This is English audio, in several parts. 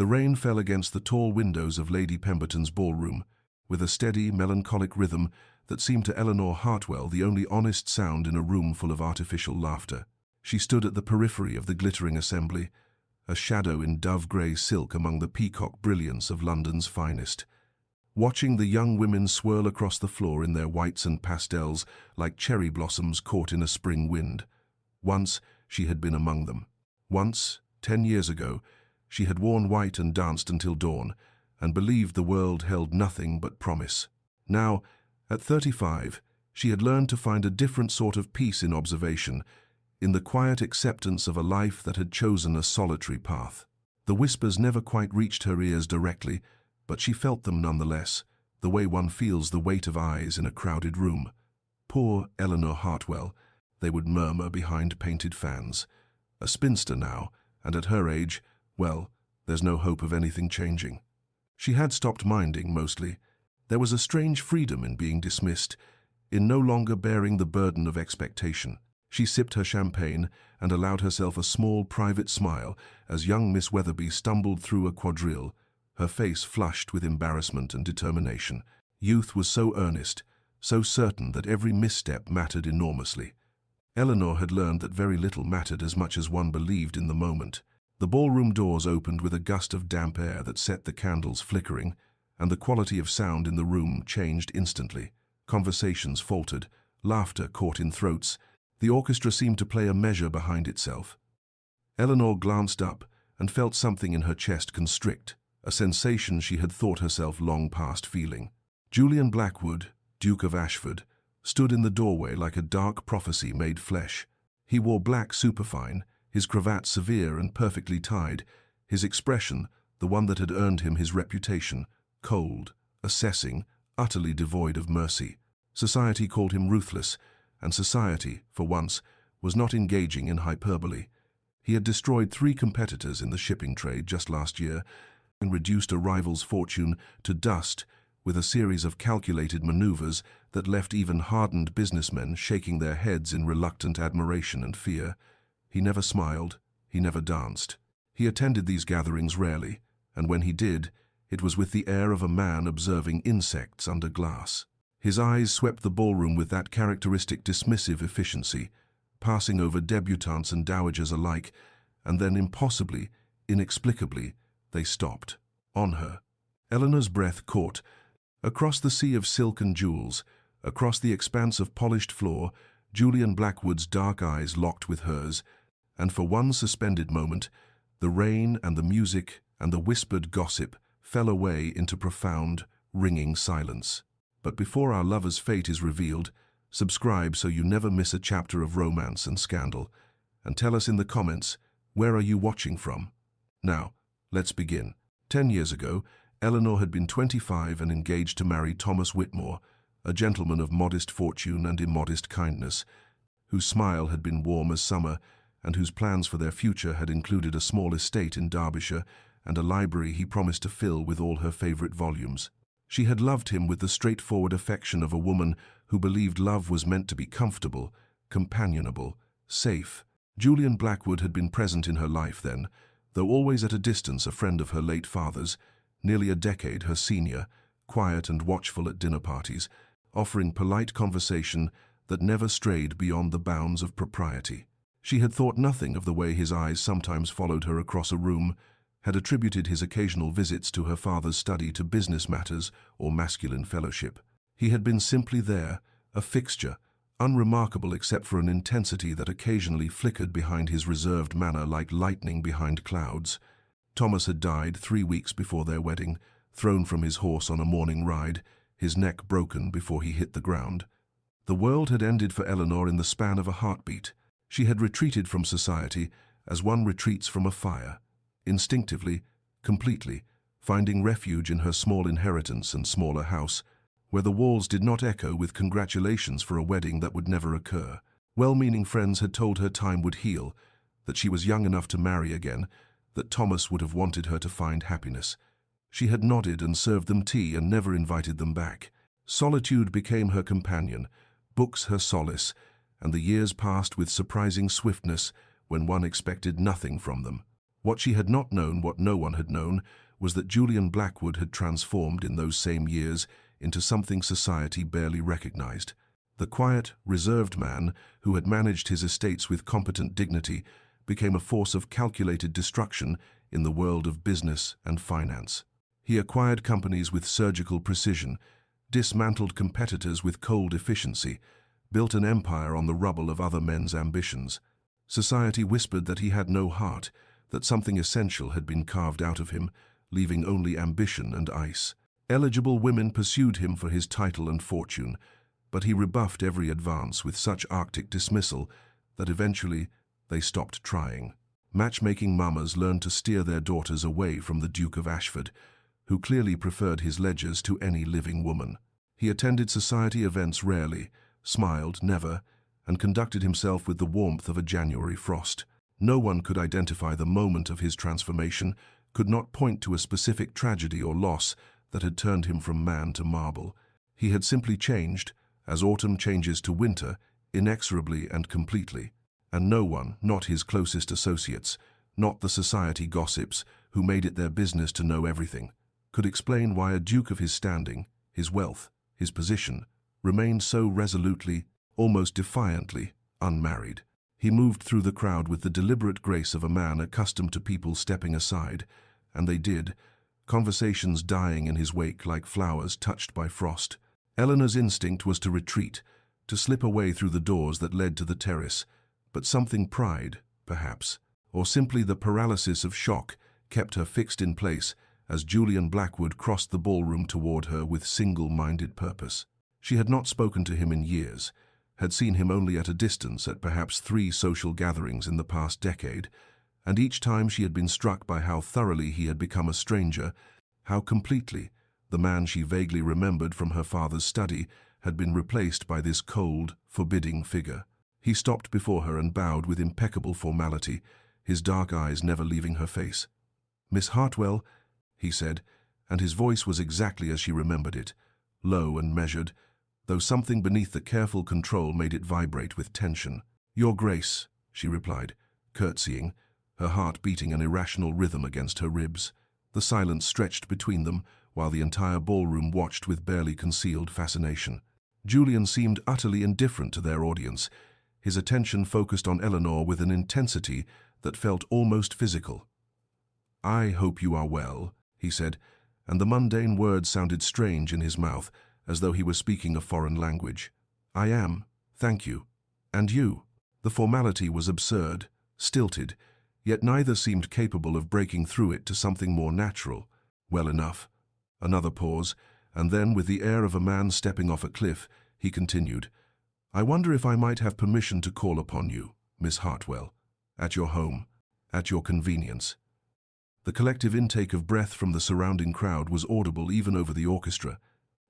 The rain fell against the tall windows of Lady Pemberton's ballroom, with a steady, melancholic rhythm that seemed to Eleanor Hartwell the only honest sound in a room full of artificial laughter. She stood at the periphery of the glittering assembly, a shadow in dove-grey silk among the peacock brilliance of London's finest, watching the young women swirl across the floor in their whites and pastels like cherry blossoms caught in a spring wind. Once she had been among them. Once, 10 years ago, she had worn white and danced until dawn, and believed the world held nothing but promise. Now, at 35, she had learned to find a different sort of peace in observation, in the quiet acceptance of a life that had chosen a solitary path. The whispers never quite reached her ears directly, but she felt them nonetheless, the way one feels the weight of eyes in a crowded room. Poor Eleanor Hartwell, they would murmur behind painted fans. A spinster now, and at her age, well, there's no hope of anything changing. She had stopped minding, mostly. There was a strange freedom in being dismissed, in no longer bearing the burden of expectation. She sipped her champagne and allowed herself a small private smile as young Miss Weatherby stumbled through a quadrille, her face flushed with embarrassment and determination. Youth was so earnest, so certain that every misstep mattered enormously. Eleanor had learned that very little mattered as much as one believed in the moment. The ballroom doors opened with a gust of damp air that set the candles flickering, and the quality of sound in the room changed instantly. Conversations faltered, laughter caught in throats. The orchestra seemed to play a measure behind itself. Eleanor glanced up and felt something in her chest constrict, a sensation she had thought herself long past feeling. Julian Blackwood, Duke of Ashford, stood in the doorway like a dark prophecy made flesh. He wore black superfine, his cravat severe and perfectly tied, his expression, the one that had earned him his reputation, cold, assessing, utterly devoid of mercy. Society called him ruthless, and society, for once, was not engaging in hyperbole. He had destroyed 3 competitors in the shipping trade just last year and reduced a rival's fortune to dust with a series of calculated maneuvers that left even hardened businessmen shaking their heads in reluctant admiration and fear. He never smiled, he never danced. He attended these gatherings rarely, and when he did, it was with the air of a man observing insects under glass. His eyes swept the ballroom with that characteristic dismissive efficiency, passing over debutantes and dowagers alike, and then impossibly, inexplicably, they stopped. On her. Eleanor's breath caught. Across the sea of silk and jewels, across the expanse of polished floor, Julian Blackwood's dark eyes locked with hers, and for one suspended moment, the rain and the music and the whispered gossip fell away into profound, ringing silence. But before our lover's fate is revealed, subscribe so you never miss a chapter of romance and scandal, and tell us in the comments, where are you watching from? Now, let's begin. 10 years ago, Eleanor had been 25 and engaged to marry Thomas Whitmore, a gentleman of modest fortune and immodest kindness, whose smile had been warm as summer, and whose plans for their future had included a small estate in Derbyshire and a library he promised to fill with all her favourite volumes. She had loved him with the straightforward affection of a woman who believed love was meant to be comfortable, companionable, safe. Julian Blackwood had been present in her life then, though always at a distance, a friend of her late father's, nearly a decade her senior, quiet and watchful at dinner parties, offering polite conversation that never strayed beyond the bounds of propriety. She had thought nothing of the way his eyes sometimes followed her across a room, had attributed his occasional visits to her father's study to business matters or masculine fellowship. He had been simply there, a fixture, unremarkable except for an intensity that occasionally flickered behind his reserved manner like lightning behind clouds. Thomas had died 3 weeks before their wedding, thrown from his horse on a morning ride, his neck broken before he hit the ground. The world had ended for Eleanor in the span of a heartbeat. She had retreated from society as one retreats from a fire, instinctively, completely, finding refuge in her small inheritance and smaller house, where the walls did not echo with congratulations for a wedding that would never occur. Well-meaning friends had told her time would heal, that she was young enough to marry again, that Thomas would have wanted her to find happiness. She had nodded and served them tea and never invited them back. Solitude became her companion, books her solace, and the years passed with surprising swiftness when one expected nothing from them. What she had not known, what no one had known, was that Julian Blackwood had transformed in those same years into something society barely recognized. The quiet, reserved man who had managed his estates with competent dignity became a force of calculated destruction in the world of business and finance. He acquired companies with surgical precision, dismantled competitors with cold efficiency, built an empire on the rubble of other men's ambitions. Society whispered that he had no heart, that something essential had been carved out of him, leaving only ambition and ice. Eligible women pursued him for his title and fortune, but he rebuffed every advance with such arctic dismissal that eventually they stopped trying. Matchmaking mamas learned to steer their daughters away from the Duke of Ashford, who clearly preferred his ledgers to any living woman. He attended society events rarely, smiled never, and conducted himself with the warmth of a January frost. No one could identify the moment of his transformation, could not point to a specific tragedy or loss that had turned him from man to marble. He had simply changed, as autumn changes to winter, inexorably and completely. And no one, not his closest associates, not the society gossips who made it their business to know everything, could explain why a duke of his standing, his wealth, his position, remained so resolutely, almost defiantly, unmarried. He moved through the crowd with the deliberate grace of a man accustomed to people stepping aside, and they did, conversations dying in his wake like flowers touched by frost. Eleanor's instinct was to retreat, to slip away through the doors that led to the terrace, but something pride, perhaps, or simply the paralysis of shock kept her fixed in place as Julian Blackwood crossed the ballroom toward her with single-minded purpose. She had not spoken to him in years, had seen him only at a distance at perhaps 3 social gatherings in the past decade, and each time she had been struck by how thoroughly he had become a stranger, how completely the man she vaguely remembered from her father's study had been replaced by this cold, forbidding figure. He stopped before her and bowed with impeccable formality, his dark eyes never leaving her face. "Miss Hartwell," he said, and his voice was exactly as she remembered it, low and measured, though something beneath the careful control made it vibrate with tension. "Your Grace," she replied, curtsying, her heart beating an irrational rhythm against her ribs. The silence stretched between them, while the entire ballroom watched with barely concealed fascination. Julian seemed utterly indifferent to their audience, his attention focused on Eleanor with an intensity that felt almost physical. "I hope you are well," he said, and the mundane words sounded strange in his mouth, as though he were speaking a foreign language. "I am, thank you. And you?" The formality was absurd, stilted, yet neither seemed capable of breaking through it to something more natural. "Well enough." Another pause, and then, with the air of a man stepping off a cliff, he continued, "I wonder if I might have permission to call upon you, Miss Hartwell, at your home, at your convenience." The collective intake of breath from the surrounding crowd was audible even over the orchestra.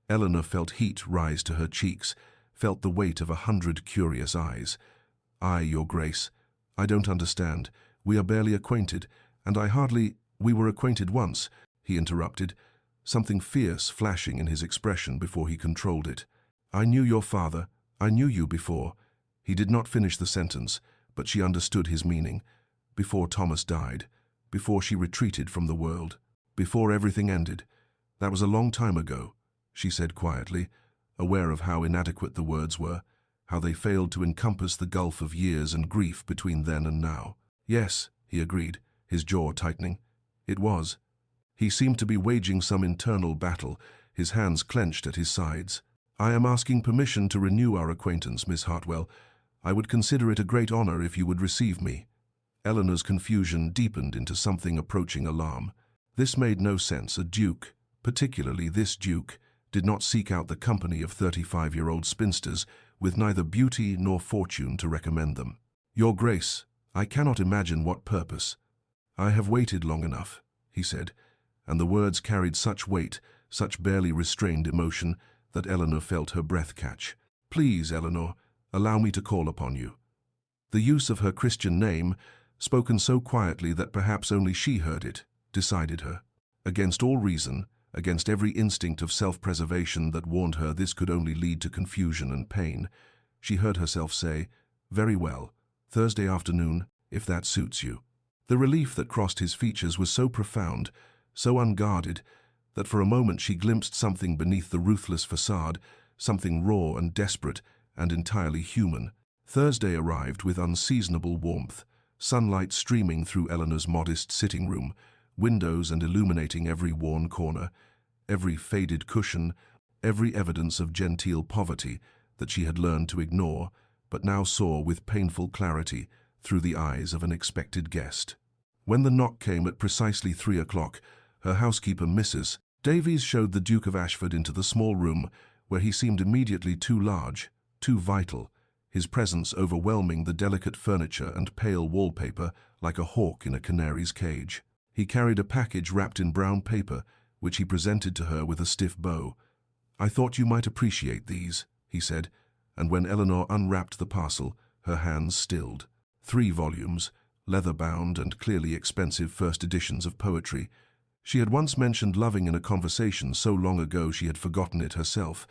Eleanor felt heat rise to her cheeks, felt the weight of 100 curious eyes. "I, Your Grace, I don't understand. We are barely acquainted, and we were acquainted once," he interrupted, something fierce flashing in his expression before he controlled it. "I knew your father. I knew you before." He did not finish the sentence, but she understood his meaning. Before Thomas died, before she retreated from the world, before everything ended. "That was a long time ago," she said quietly, aware of how inadequate the words were, how they failed to encompass the gulf of years and grief between then and now. "Yes," he agreed, his jaw tightening. "It was." He seemed to be waging some internal battle, his hands clenched at his sides. "I am asking permission to renew our acquaintance, Miss Hartwell. I would consider it a great honor if you would receive me." Eleanor's confusion deepened into something approaching alarm. This made no sense. A duke, particularly this duke, did not seek out the company of 35-year-old spinsters with neither beauty nor fortune to recommend them. "Your Grace, I cannot imagine what purpose." "I have waited long enough," he said, and the words carried such weight, such barely restrained emotion, that Eleanor felt her breath catch. "Please, Eleanor, allow me to call upon you." The use of her Christian name, spoken so quietly that perhaps only she heard it, decided her. Against all reason, against every instinct of self-preservation that warned her this could only lead to confusion and pain, she heard herself say, "Very well, Thursday afternoon, if that suits you." The relief that crossed his features was so profound, so unguarded, that for a moment she glimpsed something beneath the ruthless facade, something raw and desperate and entirely human. Thursday arrived with unseasonable warmth, sunlight streaming through Eleanor's modest sitting room, windows and illuminating every worn corner, every faded cushion, every evidence of genteel poverty that she had learned to ignore, but now saw with painful clarity through the eyes of an expected guest. When the knock came at precisely 3 o'clock, her housekeeper, Mrs. Davies, showed the Duke of Ashford into the small room, where he seemed immediately too large, too vital, his presence overwhelming the delicate furniture and pale wallpaper like a hawk in a canary's cage. He carried a package wrapped in brown paper, which he presented to her with a stiff bow. "I thought you might appreciate these," he said, and when Eleanor unwrapped the parcel, her hands stilled. 3 volumes, leather-bound and clearly expensive first editions of poetry. She had once mentioned loving in a conversation so long ago she had forgotten it herself,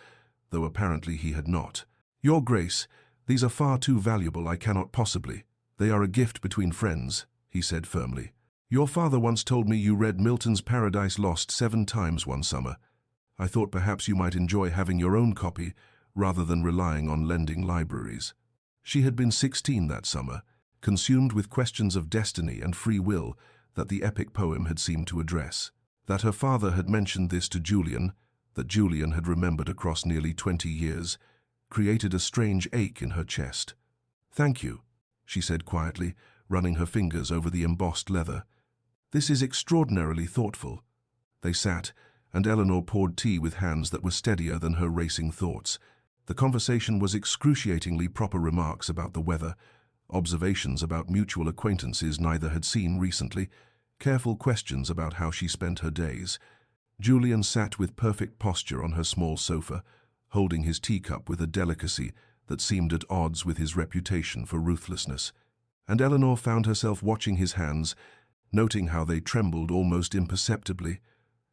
though apparently he had not. "Your Grace, these are far too valuable, I cannot possibly. They are a gift between friends," he said firmly. "Your father once told me you read Milton's Paradise Lost 7 times one summer. I thought perhaps you might enjoy having your own copy, rather than relying on lending libraries." She had been 16 that summer, consumed with questions of destiny and free will that the epic poem had seemed to address. That her father had mentioned this to Julian, that Julian had remembered across nearly 20 years, created a strange ache in her chest. "Thank you," she said quietly, running her fingers over the embossed leather. "This is extraordinarily thoughtful." They sat, and Eleanor poured tea with hands that were steadier than her racing thoughts. The conversation was excruciatingly proper remarks about the weather, observations about mutual acquaintances neither had seen recently, careful questions about how she spent her days. Julian sat with perfect posture on her small sofa, holding his teacup with a delicacy that seemed at odds with his reputation for ruthlessness. And Eleanor found herself watching his hands, noting how they trembled almost imperceptibly,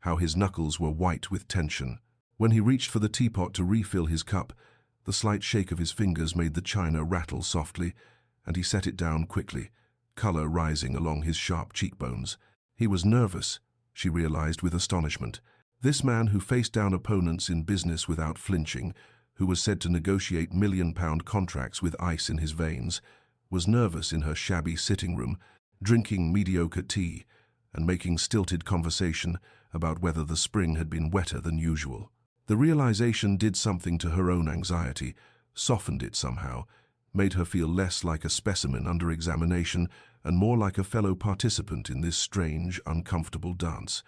how his knuckles were white with tension. When he reached for the teapot to refill his cup, the slight shake of his fingers made the china rattle softly, and he set it down quickly, color rising along his sharp cheekbones. He was nervous, she realized with astonishment. This man who faced down opponents in business without flinching, who was said to negotiate million-pound contracts with ice in his veins, was nervous in her shabby sitting room, drinking mediocre tea and making stilted conversation about whether the spring had been wetter than usual. The realization did something to her own anxiety, softened it somehow, made her feel less like a specimen under examination and more like a fellow participant in this strange, uncomfortable dance.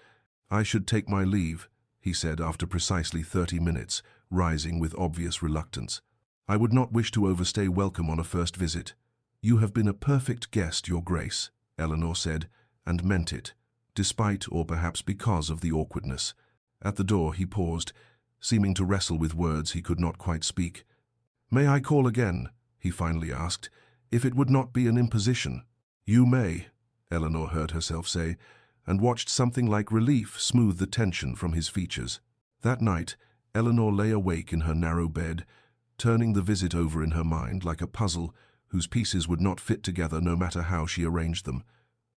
"I should take my leave," he said after precisely 30 minutes, rising with obvious reluctance. "I would not wish to overstay welcome on a first visit." "You have been a perfect guest, Your Grace," Eleanor said, and meant it, despite or perhaps because of the awkwardness. At the door he paused, seeming to wrestle with words he could not quite speak. "May I call again?" he finally asked, "if it would not be an imposition." "You may," Eleanor heard herself say, and watched something like relief smooth the tension from his features. That night, Eleanor lay awake in her narrow bed, turning the visit over in her mind like a puzzle whose pieces would not fit together no matter how she arranged them.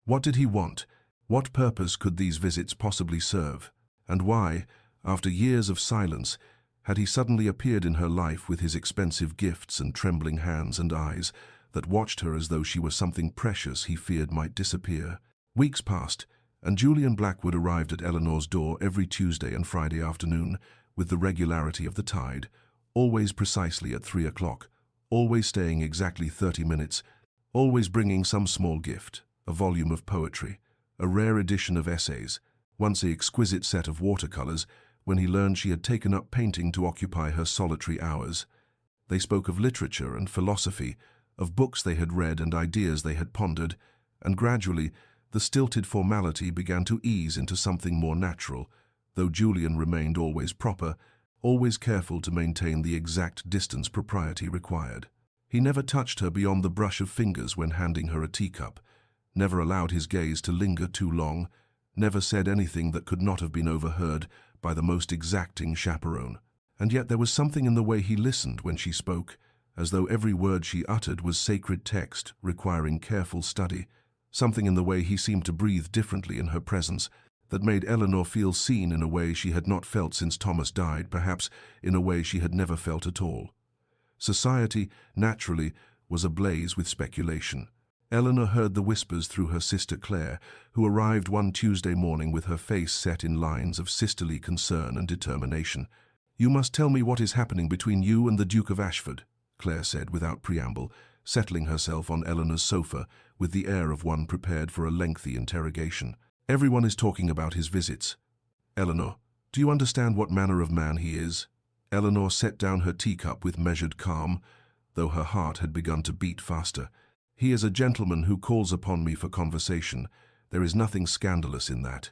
What did he want? What purpose could these visits possibly serve? And why, after years of silence, had he suddenly appeared in her life with his expensive gifts and trembling hands and eyes that watched her as though she were something precious he feared might disappear? Weeks passed, and Julian Blackwood arrived at Eleanor's door every Tuesday and Friday afternoon with the regularity of the tide, always precisely at 3 o'clock, always staying exactly 30 minutes, always bringing some small gift, a volume of poetry, a rare edition of essays, once an exquisite set of watercolors, when he learned she had taken up painting to occupy her solitary hours. They spoke of literature and philosophy, of books they had read and ideas they had pondered, and gradually the stilted formality began to ease into something more natural, though Julian remained always proper, always careful to maintain the exact distance propriety required. He never touched her beyond the brush of fingers when handing her a teacup, never allowed his gaze to linger too long, never said anything that could not have been overheard by the most exacting chaperone. And yet there was something in the way he listened when she spoke, as though every word she uttered was sacred text requiring careful study, something in the way he seemed to breathe differently in her presence that made Eleanor feel seen in a way she had not felt since Thomas died, perhaps in a way she had never felt at all. Society, naturally, was ablaze with speculation. Eleanor heard the whispers through her sister Claire, who arrived one Tuesday morning with her face set in lines of sisterly concern and determination. "You must tell me what is happening between you and the Duke of Ashford," Claire said without preamble, settling herself on Eleanor's sofa with the air of one prepared for a lengthy interrogation. "Everyone is talking about his visits. Eleanor, do you understand what manner of man he is?" Eleanor set down her teacup with measured calm, though her heart had begun to beat faster. "He is a gentleman who calls upon me for conversation. There is nothing scandalous in that.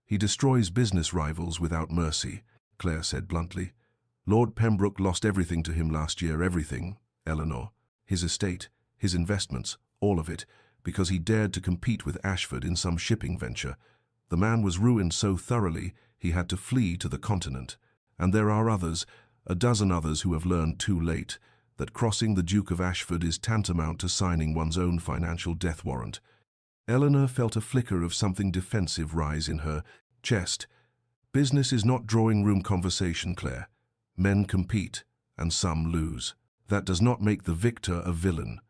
He destroys business rivals without mercy," Claire said bluntly. "Lord Pembroke lost everything to him last year, everything, Eleanor. His estate, his investments, all of it, because he dared to compete with Ashford in some shipping venture. The man was ruined so thoroughly he had to flee to the continent. And there are others, a dozen others who have learned too late, that crossing the Duke of Ashford is tantamount to signing one's own financial death warrant." Eleanor felt a flicker of something defensive rise in her chest. "Business is not drawing-room conversation, Claire. Men compete, and some lose. That does not make the victor a villain.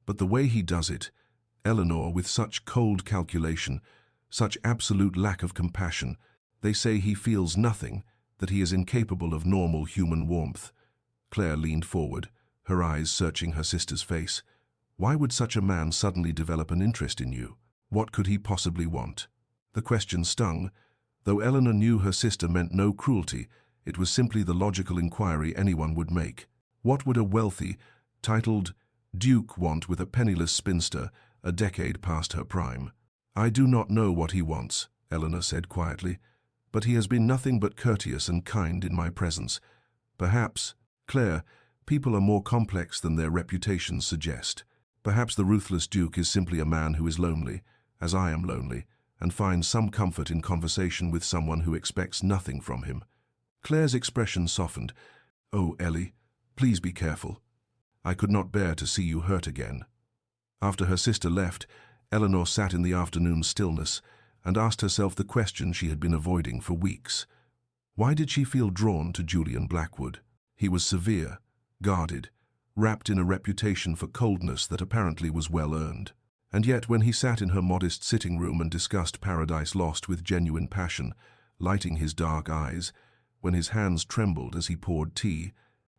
But the way he does it, Eleanor, with such cold calculation, such absolute lack of compassion, they say he feels nothing, that he is incapable of normal human warmth." Claire leaned forward, her eyes searching her sister's face. "Why would such a man suddenly develop an interest in you? What could he possibly want?" The question stung. Though Eleanor knew her sister meant no cruelty, it was simply the logical inquiry anyone would make. What would a wealthy, titled duke want with a penniless spinster, a decade past her prime? "I do not know what he wants," Eleanor said quietly, "but he has been nothing but courteous and kind in my presence. Perhaps, Claire, people are more complex than their reputations suggest. Perhaps the ruthless duke is simply a man who is lonely, as I am lonely, and finds some comfort in conversation with someone who expects nothing from him." Claire's expression softened. "Oh, Ellie, please be careful. I could not bear to see you hurt again." After her sister left, Eleanor sat in the afternoon stillness and asked herself the question she had been avoiding for weeks. Why did she feel drawn to Julian Blackwood? He was severe, guarded, wrapped in a reputation for coldness that apparently was well earned. And yet when he sat in her modest sitting room and discussed Paradise Lost with genuine passion, lighting his dark eyes, when his hands trembled as he poured tea,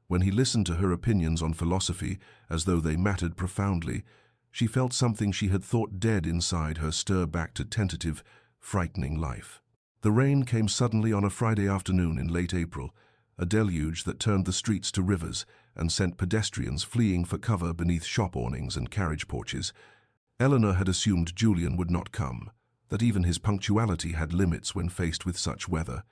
when he listened to her opinions on philosophy as though they mattered profoundly, she felt something she had thought dead inside her stir back to tentative, frightening life. The rain came suddenly on a Friday afternoon in late April, a deluge that turned the streets to rivers and sent pedestrians fleeing for cover beneath shop awnings and carriage porches. Eleanor had assumed Julian would not come, that even his punctuality had limits when faced with such weather.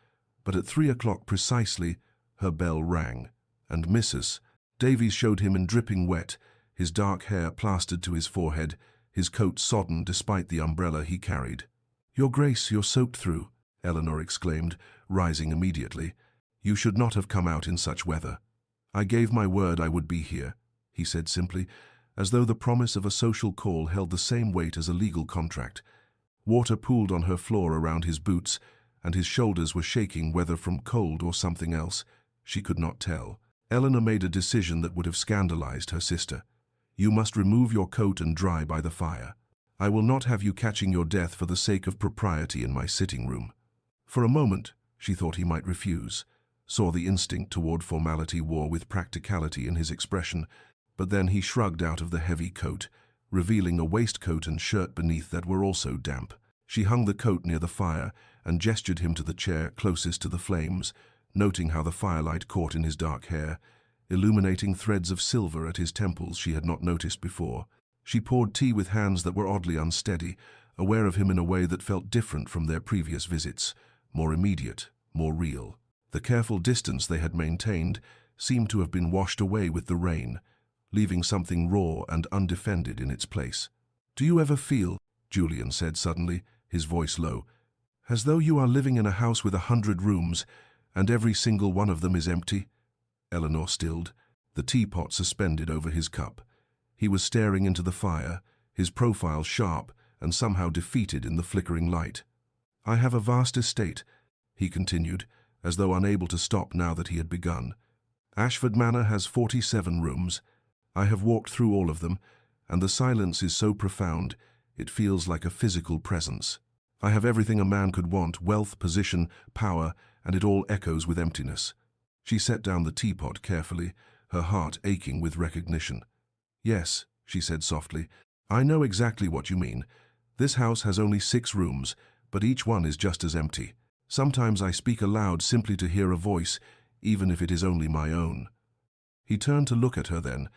But at 3 o'clock precisely, her bell rang, and Mrs. Davies showed him in dripping wet, his dark hair plastered to his forehead, his coat sodden despite the umbrella he carried. "Your Grace, you're soaked through," Eleanor exclaimed, rising immediately. "You should not have come out in such weather." "I gave my word I would be here," he said simply, as though the promise of a social call held the same weight as a legal contract. Water pooled on her floor around his boots, and his shoulders were shaking, whether from cold or something else. She could not tell. Eleanor made a decision that would have scandalized her sister. "You must remove your coat and dry by the fire. I will not have you catching your death for the sake of propriety in my sitting room." For a moment, she thought he might refuse, saw the instinct toward formality war with practicality in his expression, but then he shrugged out of the heavy coat, revealing a waistcoat and shirt beneath that were also damp. She hung the coat near the fire and gestured him to the chair closest to the flames, noting how the firelight caught in his dark hair, illuminating threads of silver at his temples she had not noticed before. She poured tea with hands that were oddly unsteady, aware of him in a way that felt different from their previous visits, more immediate, more real. The careful distance they had maintained seemed to have been washed away with the rain, leaving something raw and undefended in its place. "Do you ever feel," Julian said suddenly, his voice low, "as though you are living in a house with 100 rooms, and every single one of them is empty?" Eleanor stilled, the teapot suspended over his cup. He was staring into the fire, his profile sharp, and somehow defeated in the flickering light. "I have a vast estate," he continued, as though unable to stop now that he had begun. "Ashford Manor has 47 rooms. I have walked through all of them, and the silence is so profound, it feels like a physical presence. I have everything a man could want: wealth, position, power, and it all echoes with emptiness." She set down the teapot carefully, her heart aching with recognition. "Yes," she said softly, "I know exactly what you mean. This house has only 6 rooms, but each one is just as empty. Sometimes I speak aloud simply to hear a voice, even if it is only my own." He turned to look at her then,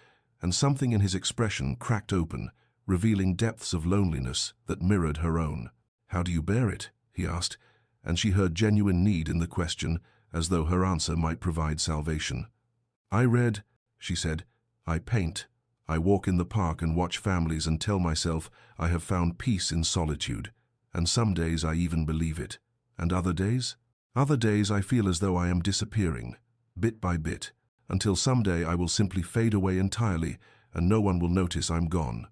and something in his expression cracked open, revealing depths of loneliness that mirrored her own. "How do you bear it?" he asked, and she heard genuine need in the question, as though her answer might provide salvation. "I read," she said. "I paint. I walk in the park and watch families and tell myself I have found peace in solitude. And some days I even believe it. And other days? Other days I feel as though I am disappearing, bit by bit, until someday I will simply fade away entirely and no one will notice I'm gone."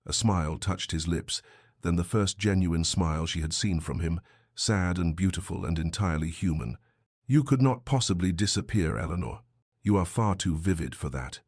A smile touched his lips, then the first genuine smile she had seen from him, sad and beautiful and entirely human. "You could not possibly disappear, Eleanor. You are far too vivid for that."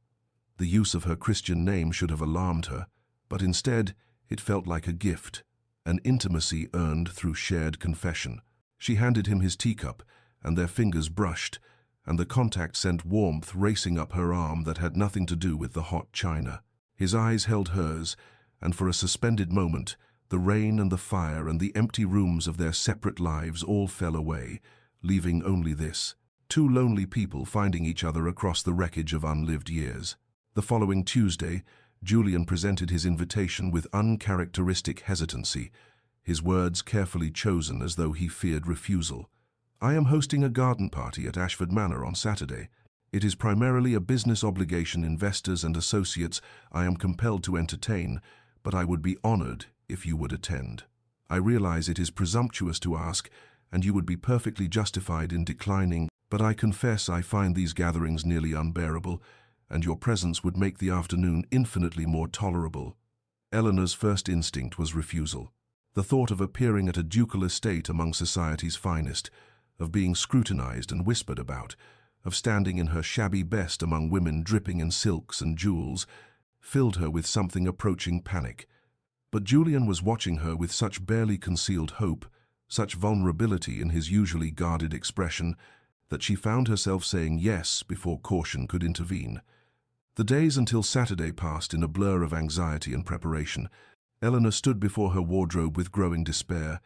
The use of her Christian name should have alarmed her, but instead it felt like a gift, an intimacy earned through shared confession. She handed him his teacup, and their fingers brushed, and the contact sent warmth racing up her arm that had nothing to do with the hot china. His eyes held hers, and for a suspended moment, the rain and the fire and the empty rooms of their separate lives all fell away, leaving only this: 2 lonely people finding each other across the wreckage of unlived years. The following Tuesday, Julian presented his invitation with uncharacteristic hesitancy, his words carefully chosen as though he feared refusal. "I am hosting a garden party at Ashford Manor on Saturday. It is primarily a business obligation investors and associates I am compelled to entertain, but I would be honored if you would attend. I realize it is presumptuous to ask, and you would be perfectly justified in declining, but I confess I find these gatherings nearly unbearable, and your presence would make the afternoon infinitely more tolerable." Eleanor's first instinct was refusal. The thought of appearing at a ducal estate among society's finest, of being scrutinized and whispered about, of standing in her shabby best among women dripping in silks and jewels, filled her with something approaching panic. But Julian was watching her with such barely concealed hope, such vulnerability in his usually guarded expression, that she found herself saying yes before caution could intervene. The days until Saturday passed in a blur of anxiety and preparation. Eleanor stood before her wardrobe with growing despair,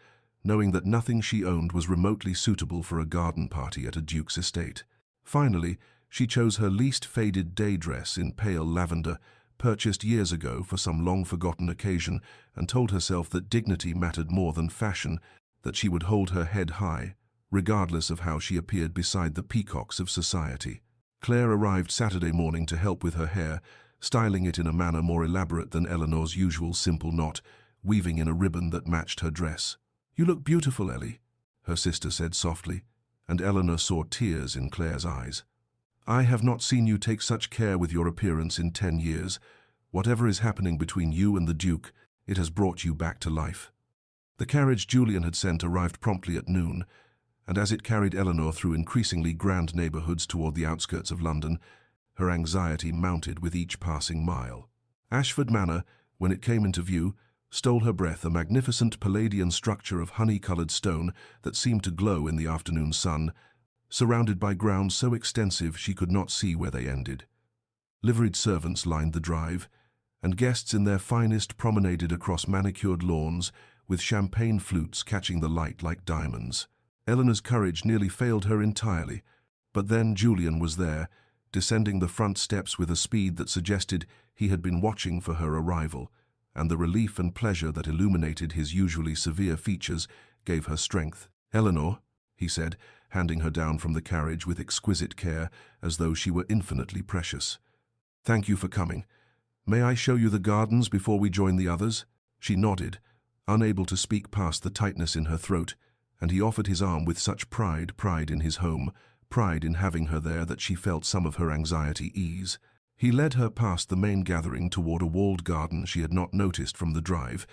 knowing that nothing she owned was remotely suitable for a garden party at a duke's estate. Finally, she chose her least faded day dress in pale lavender, purchased years ago for some long-forgotten occasion, and told herself that dignity mattered more than fashion, that she would hold her head high, regardless of how she appeared beside the peacocks of society. Claire arrived Saturday morning to help with her hair, styling it in a manner more elaborate than Eleanor's usual simple knot, weaving in a ribbon that matched her dress. "You look beautiful, Ellie," her sister said softly, and Eleanor saw tears in Claire's eyes. "I have not seen you take such care with your appearance in 10 years. Whatever is happening between you and the Duke, it has brought you back to life." The carriage Julian had sent arrived promptly at noon, and as it carried Eleanor through increasingly grand neighborhoods toward the outskirts of London, her anxiety mounted with each passing mile. Ashford Manor, when it came into view, stole her breath, a magnificent Palladian structure of honey-colored stone that seemed to glow in the afternoon sun, surrounded by grounds so extensive she could not see where they ended. Liveried servants lined the drive, and guests in their finest promenaded across manicured lawns, with champagne flutes catching the light like diamonds. Eleanor's courage nearly failed her entirely, but then Julian was there, descending the front steps with a speed that suggested he had been watching for her arrival, and the relief and pleasure that illuminated his usually severe features gave her strength. "Eleanor," he said, handing her down from the carriage with exquisite care, as though she were infinitely precious. "Thank you for coming. May I show you the gardens before we join the others?" She nodded, unable to speak past the tightness in her throat, and he offered his arm with such pride in his home, pride in having her there, that she felt some of her anxiety ease. He led her past the main gathering toward a walled garden she had not noticed from the drive,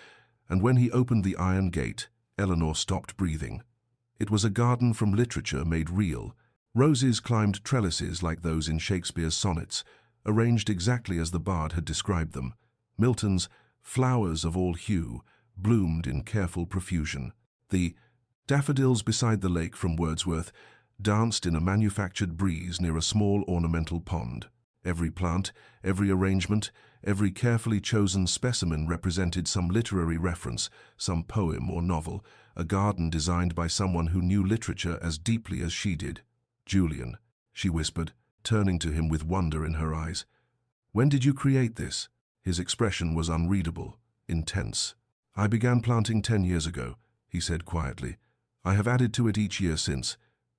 and when he opened the iron gate, Eleanor stopped breathing. It was a garden from literature made real. Roses climbed trellises like those in Shakespeare's sonnets, arranged exactly as the bard had described them. Milton's flowers of all hue bloomed in careful profusion. The daffodils beside the lake from Wordsworth danced in a manufactured breeze near a small ornamental pond. Every plant, every arrangement, every carefully chosen specimen represented some literary reference, some poem or novel, a garden designed by someone who knew literature as deeply as she did. "Julian," she whispered, turning to him with wonder in her eyes. "When did you create this?" His expression was unreadable, intense. "I began planting 10 years ago," he said quietly. "I have added to it each year since.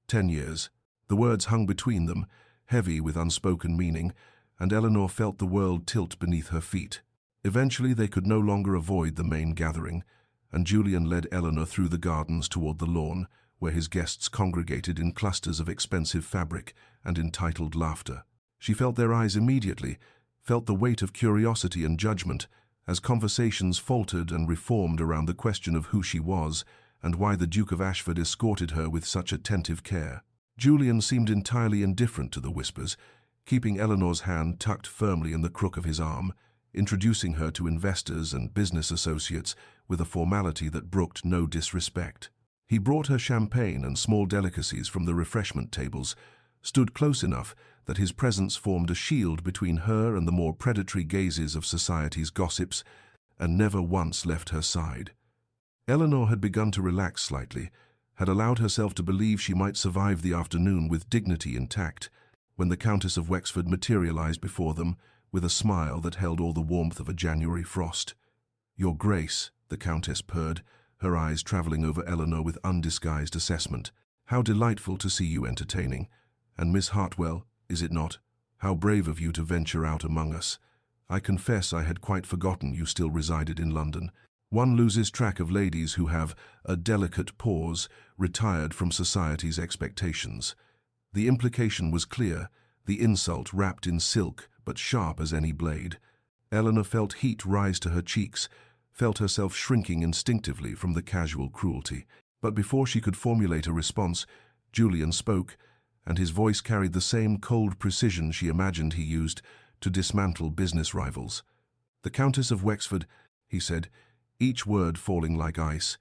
10 years. The words hung between them, heavy with unspoken meaning, and Eleanor felt the world tilt beneath her feet. Eventually they could no longer avoid the main gathering, and Julian led Eleanor through the gardens toward the lawn, where his guests congregated in clusters of expensive fabric and entitled laughter. She felt their eyes immediately, felt the weight of curiosity and judgment, as conversations faltered and reformed around the question of who she was and why the Duke of Ashford escorted her with such attentive care. Julian seemed entirely indifferent to the whispers, keeping Eleanor's hand tucked firmly in the crook of his arm, introducing her to investors and business associates with a formality that brooked no disrespect. He brought her champagne and small delicacies from the refreshment tables, stood close enough that his presence formed a shield between her and the more predatory gazes of society's gossips, and never once left her side. Eleanor had begun to relax slightly, had allowed herself to believe she might survive the afternoon with dignity intact, when the Countess of Wexford materialized before them with a smile that held all the warmth of a January frost. "Your Grace," the Countess purred, her eyes traveling over Eleanor with undisguised assessment. "How delightful to see you entertaining. And Miss Hartwell, is it not? How brave of you to venture out among us. I confess I had quite forgotten you still resided in London. One loses track of ladies who have a delicate pause, retired from society's expectations." The implication was clear, the insult wrapped in silk but sharp as any blade. Eleanor felt heat rise to her cheeks, felt herself shrinking instinctively from the casual cruelty. But before she could formulate a response, Julian spoke, and his voice carried the same cold precision she imagined he used to dismantle business rivals. "The Countess of Wexford," he said, each word falling like ice,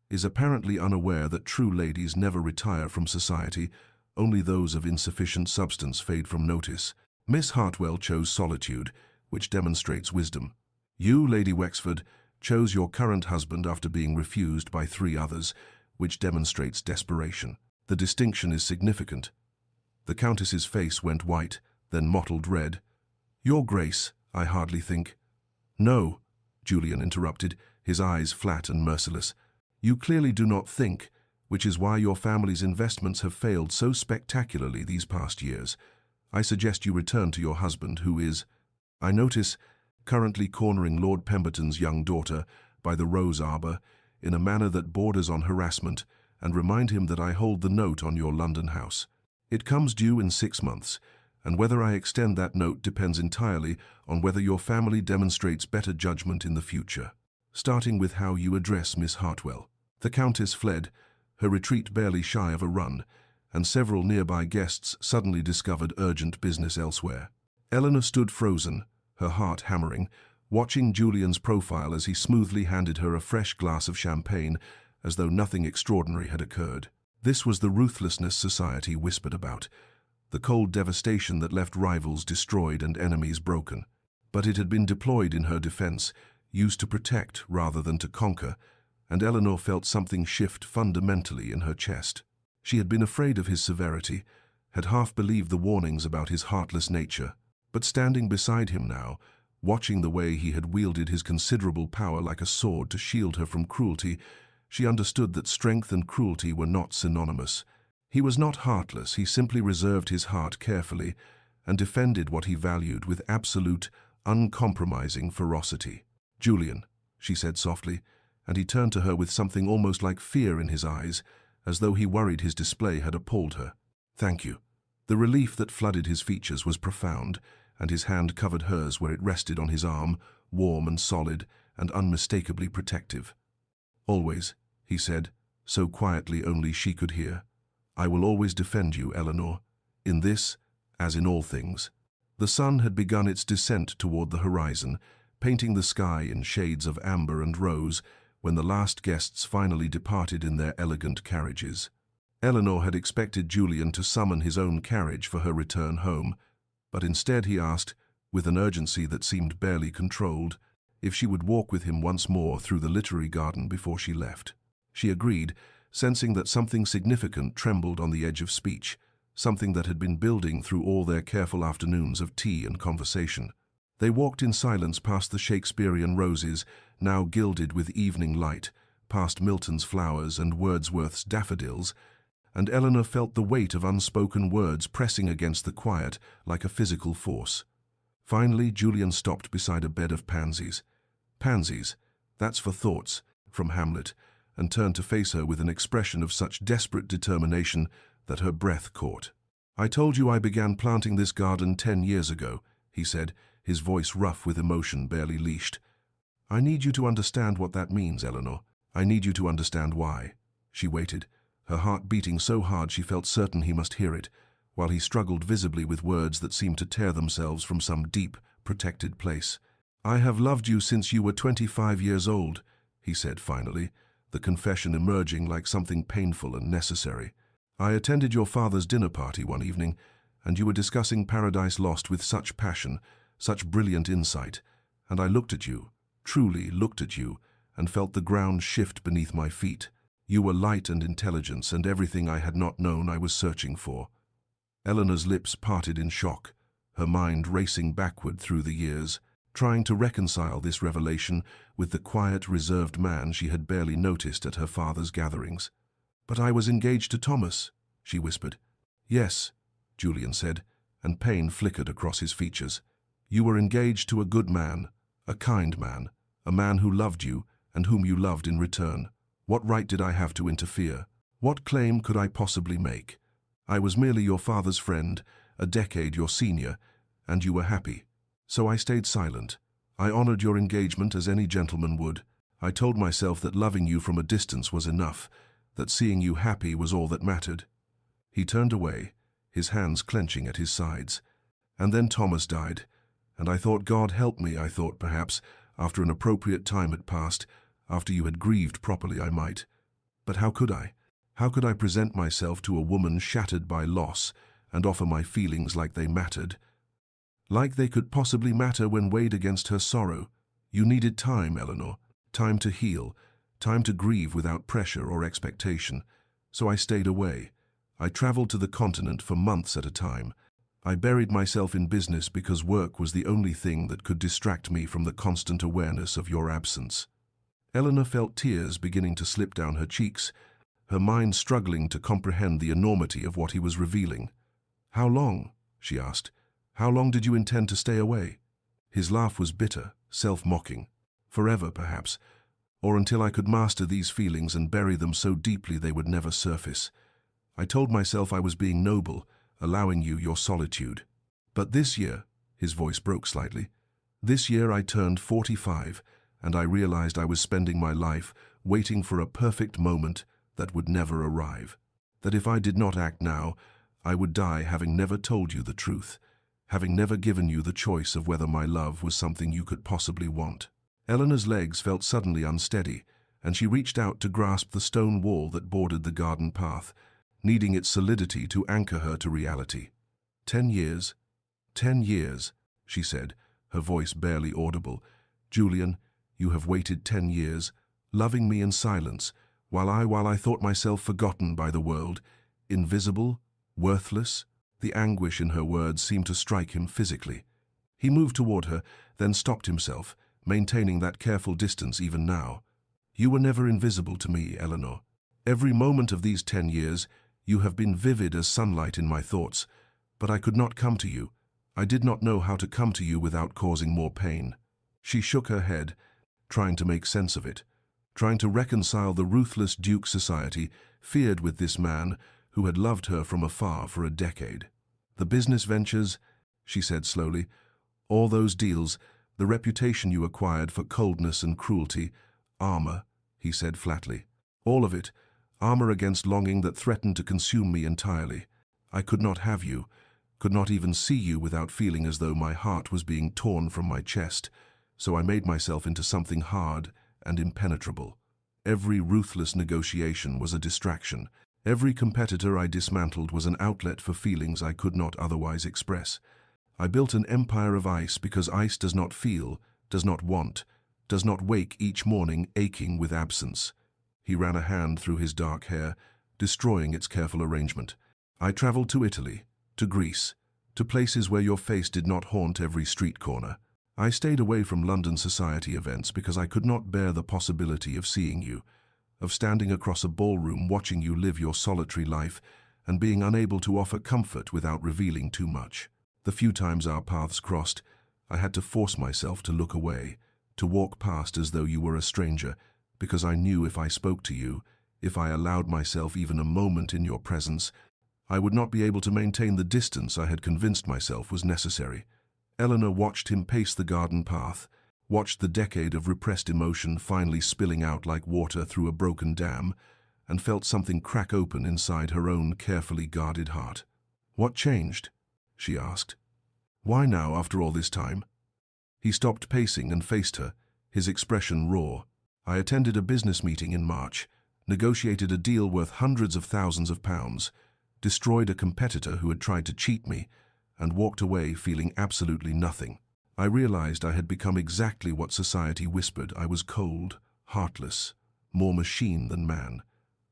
"is apparently unaware that true ladies never retire from society, only those of insufficient substance fade from notice. Miss Hartwell chose solitude, which demonstrates wisdom. You, Lady Wexford, chose your current husband after being refused by 3 others, which demonstrates desperation. The distinction is significant." The Countess's face went white, then mottled red. "Your Grace, I hardly think." "No," Julian interrupted, his eyes flat and merciless. "You clearly do not think, which is why your family's investments have failed so spectacularly these past years. I suggest you return to your husband, who is, I notice, currently cornering Lord Pemberton's young daughter by the rose arbor in a manner that borders on harassment, and remind him that I hold the note on your London house. It comes due in 6 months, and whether I extend that note depends entirely on whether your family demonstrates better judgment in the future, starting with how you address Miss Hartwell." The Countess fled, her retreat barely shy of a run, and several nearby guests suddenly discovered urgent business elsewhere. Eleanor stood frozen, her heart hammering, watching Julian's profile as he smoothly handed her a fresh glass of champagne, as though nothing extraordinary had occurred. This was the ruthlessness society whispered about, the cold devastation that left rivals destroyed and enemies broken. But it had been deployed in her defense, used to protect rather than to conquer, and Eleanor felt something shift fundamentally in her chest. She had been afraid of his severity, had half believed the warnings about his heartless nature, but standing beside him now, watching the way he had wielded his considerable power like a sword to shield her from cruelty, she understood that strength and cruelty were not synonymous. He was not heartless, he simply reserved his heart carefully and defended what he valued with absolute, uncompromising ferocity. "Julian," she said softly, and he turned to her with something almost like fear in his eyes, as though he worried his display had appalled her. "Thank you." The relief that flooded his features was profound, and his hand covered hers where it rested on his arm, warm and solid, and unmistakably protective. "Always," he said, so quietly only she could hear. "I will always defend you, Eleanor, in this, as in all things." The sun had begun its descent toward the horizon, painting the sky in shades of amber and rose when the last guests finally departed in their elegant carriages. Eleanor had expected Julian to summon his own carriage for her return home, but instead he asked, with an urgency that seemed barely controlled, if she would walk with him once more through the literary garden before she left. She agreed, sensing that something significant trembled on the edge of speech, something that had been building through all their careful afternoons of tea and conversation. They walked in silence past the Shakespearean roses, now gilded with evening light, past Milton's flowers and Wordsworth's daffodils, and Eleanor felt the weight of unspoken words pressing against the quiet like a physical force. Finally, Julian stopped beside a bed of pansies. "Pansies, that's for thoughts," from Hamlet, and turned to face her with an expression of such desperate determination that her breath caught. "I told you I began planting this garden 10 years ago," he said, his voice rough with emotion barely leashed. "I need you to understand what that means, Eleanor. I need you to understand why." She waited, her heart beating so hard she felt certain he must hear it, while he struggled visibly with words that seemed to tear themselves from some deep, protected place. "I have loved you since you were 25 years old," he said finally, the confession emerging like something painful and necessary. "I attended your father's dinner party one evening, and you were discussing Paradise Lost with such passion, such brilliant insight, and I looked at you, truly looked at you, and felt the ground shift beneath my feet. You were light and intelligence and everything I had not known I was searching for." Eleanor's lips parted in shock, her mind racing backward through the years, trying to reconcile this revelation with the quiet, reserved man she had barely noticed at her father's gatherings. "But I was engaged to Thomas," she whispered. "Yes," Julian said, and pain flickered across his features. "You were engaged to a good man, a kind man, a man who loved you and whom you loved in return. What right did I have to interfere? What claim could I possibly make? I was merely your father's friend, a decade your senior, and you were happy. So I stayed silent. I honored your engagement as any gentleman would. I told myself that loving you from a distance was enough, that seeing you happy was all that mattered." He turned away, his hands clenching at his sides. "And then Thomas died, and I thought, God help me, I thought perhaps, after an appropriate time had passed, after you had grieved properly, I might. But how could I? How could I present myself to a woman shattered by loss and offer my feelings like they mattered? Like they could possibly matter when weighed against her sorrow. You needed time, Eleanor, time to heal, time to grieve without pressure or expectation. So I stayed away. I traveled to the continent for months at a time. I buried myself in business because work was the only thing that could distract me from the constant awareness of your absence." Eleanor felt tears beginning to slip down her cheeks, her mind struggling to comprehend the enormity of what he was revealing. "How long?" she asked. "How long did you intend to stay away?" His laugh was bitter, self-mocking. "Forever, perhaps, or until I could master these feelings and bury them so deeply they would never surface. I told myself I was being noble, allowing you your solitude. But this year," his voice broke slightly, "this year I turned 45, and I realized I was spending my life waiting for a perfect moment that would never arrive. That if I did not act now, I would die having never told you the truth, having never given you the choice of whether my love was something you could possibly want." Eleanor's legs felt suddenly unsteady, and she reached out to grasp the stone wall that bordered the garden path, needing its solidity to anchor her to reality. 10 years, 10 years, she said, her voice barely audible. "Julian, you have waited 10 years, loving me in silence, while I thought myself forgotten by the world, invisible, worthless." The anguish in her words seemed to strike him physically. He moved toward her, then stopped himself, maintaining that careful distance even now. "You were never invisible to me, Eleanor. Every moment of these 10 years, you have been vivid as sunlight in my thoughts, but I could not come to you. I did not know how to come to you without causing more pain." She shook her head, trying to make sense of it, trying to reconcile the ruthless Duke society feared with this man who had loved her from afar for a decade. "The business ventures," she said slowly, "all those deals, The reputation you acquired for coldness and cruelty, armor, he said flatly. All of it, armor against longing that threatened to consume me entirely. I could not have you, could not even see you without feeling as though my heart was being torn from my chest, so I made myself into something hard and impenetrable. Every ruthless negotiation was a distraction. Every competitor I dismantled was an outlet for feelings I could not otherwise express. I built an empire of ice because ice does not feel, does not want, does not wake each morning aching with absence. He ran a hand through his dark hair, destroying its careful arrangement. I traveled to Italy, to Greece, to places where your face did not haunt every street corner. I stayed away from London society events because I could not bear the possibility of seeing you, of standing across a ballroom watching you live your solitary life and being unable to offer comfort without revealing too much. The few times our paths crossed, I had to force myself to look away, to walk past as though you were a stranger, because I knew if I spoke to you, if I allowed myself even a moment in your presence, I would not be able to maintain the distance I had convinced myself was necessary. Eleanor watched him pace the garden path, watched the decade of repressed emotion finally spilling out like water through a broken dam, and felt something crack open inside her own carefully guarded heart. "What changed?" she asked. "Why now, after all this time?" He stopped pacing and faced her, his expression raw. "I attended a business meeting in March, negotiated a deal worth hundreds of thousands of pounds, destroyed a competitor who had tried to cheat me, and walked away feeling absolutely nothing. I realized I had become exactly what society whispered. I was cold, heartless, more machine than man.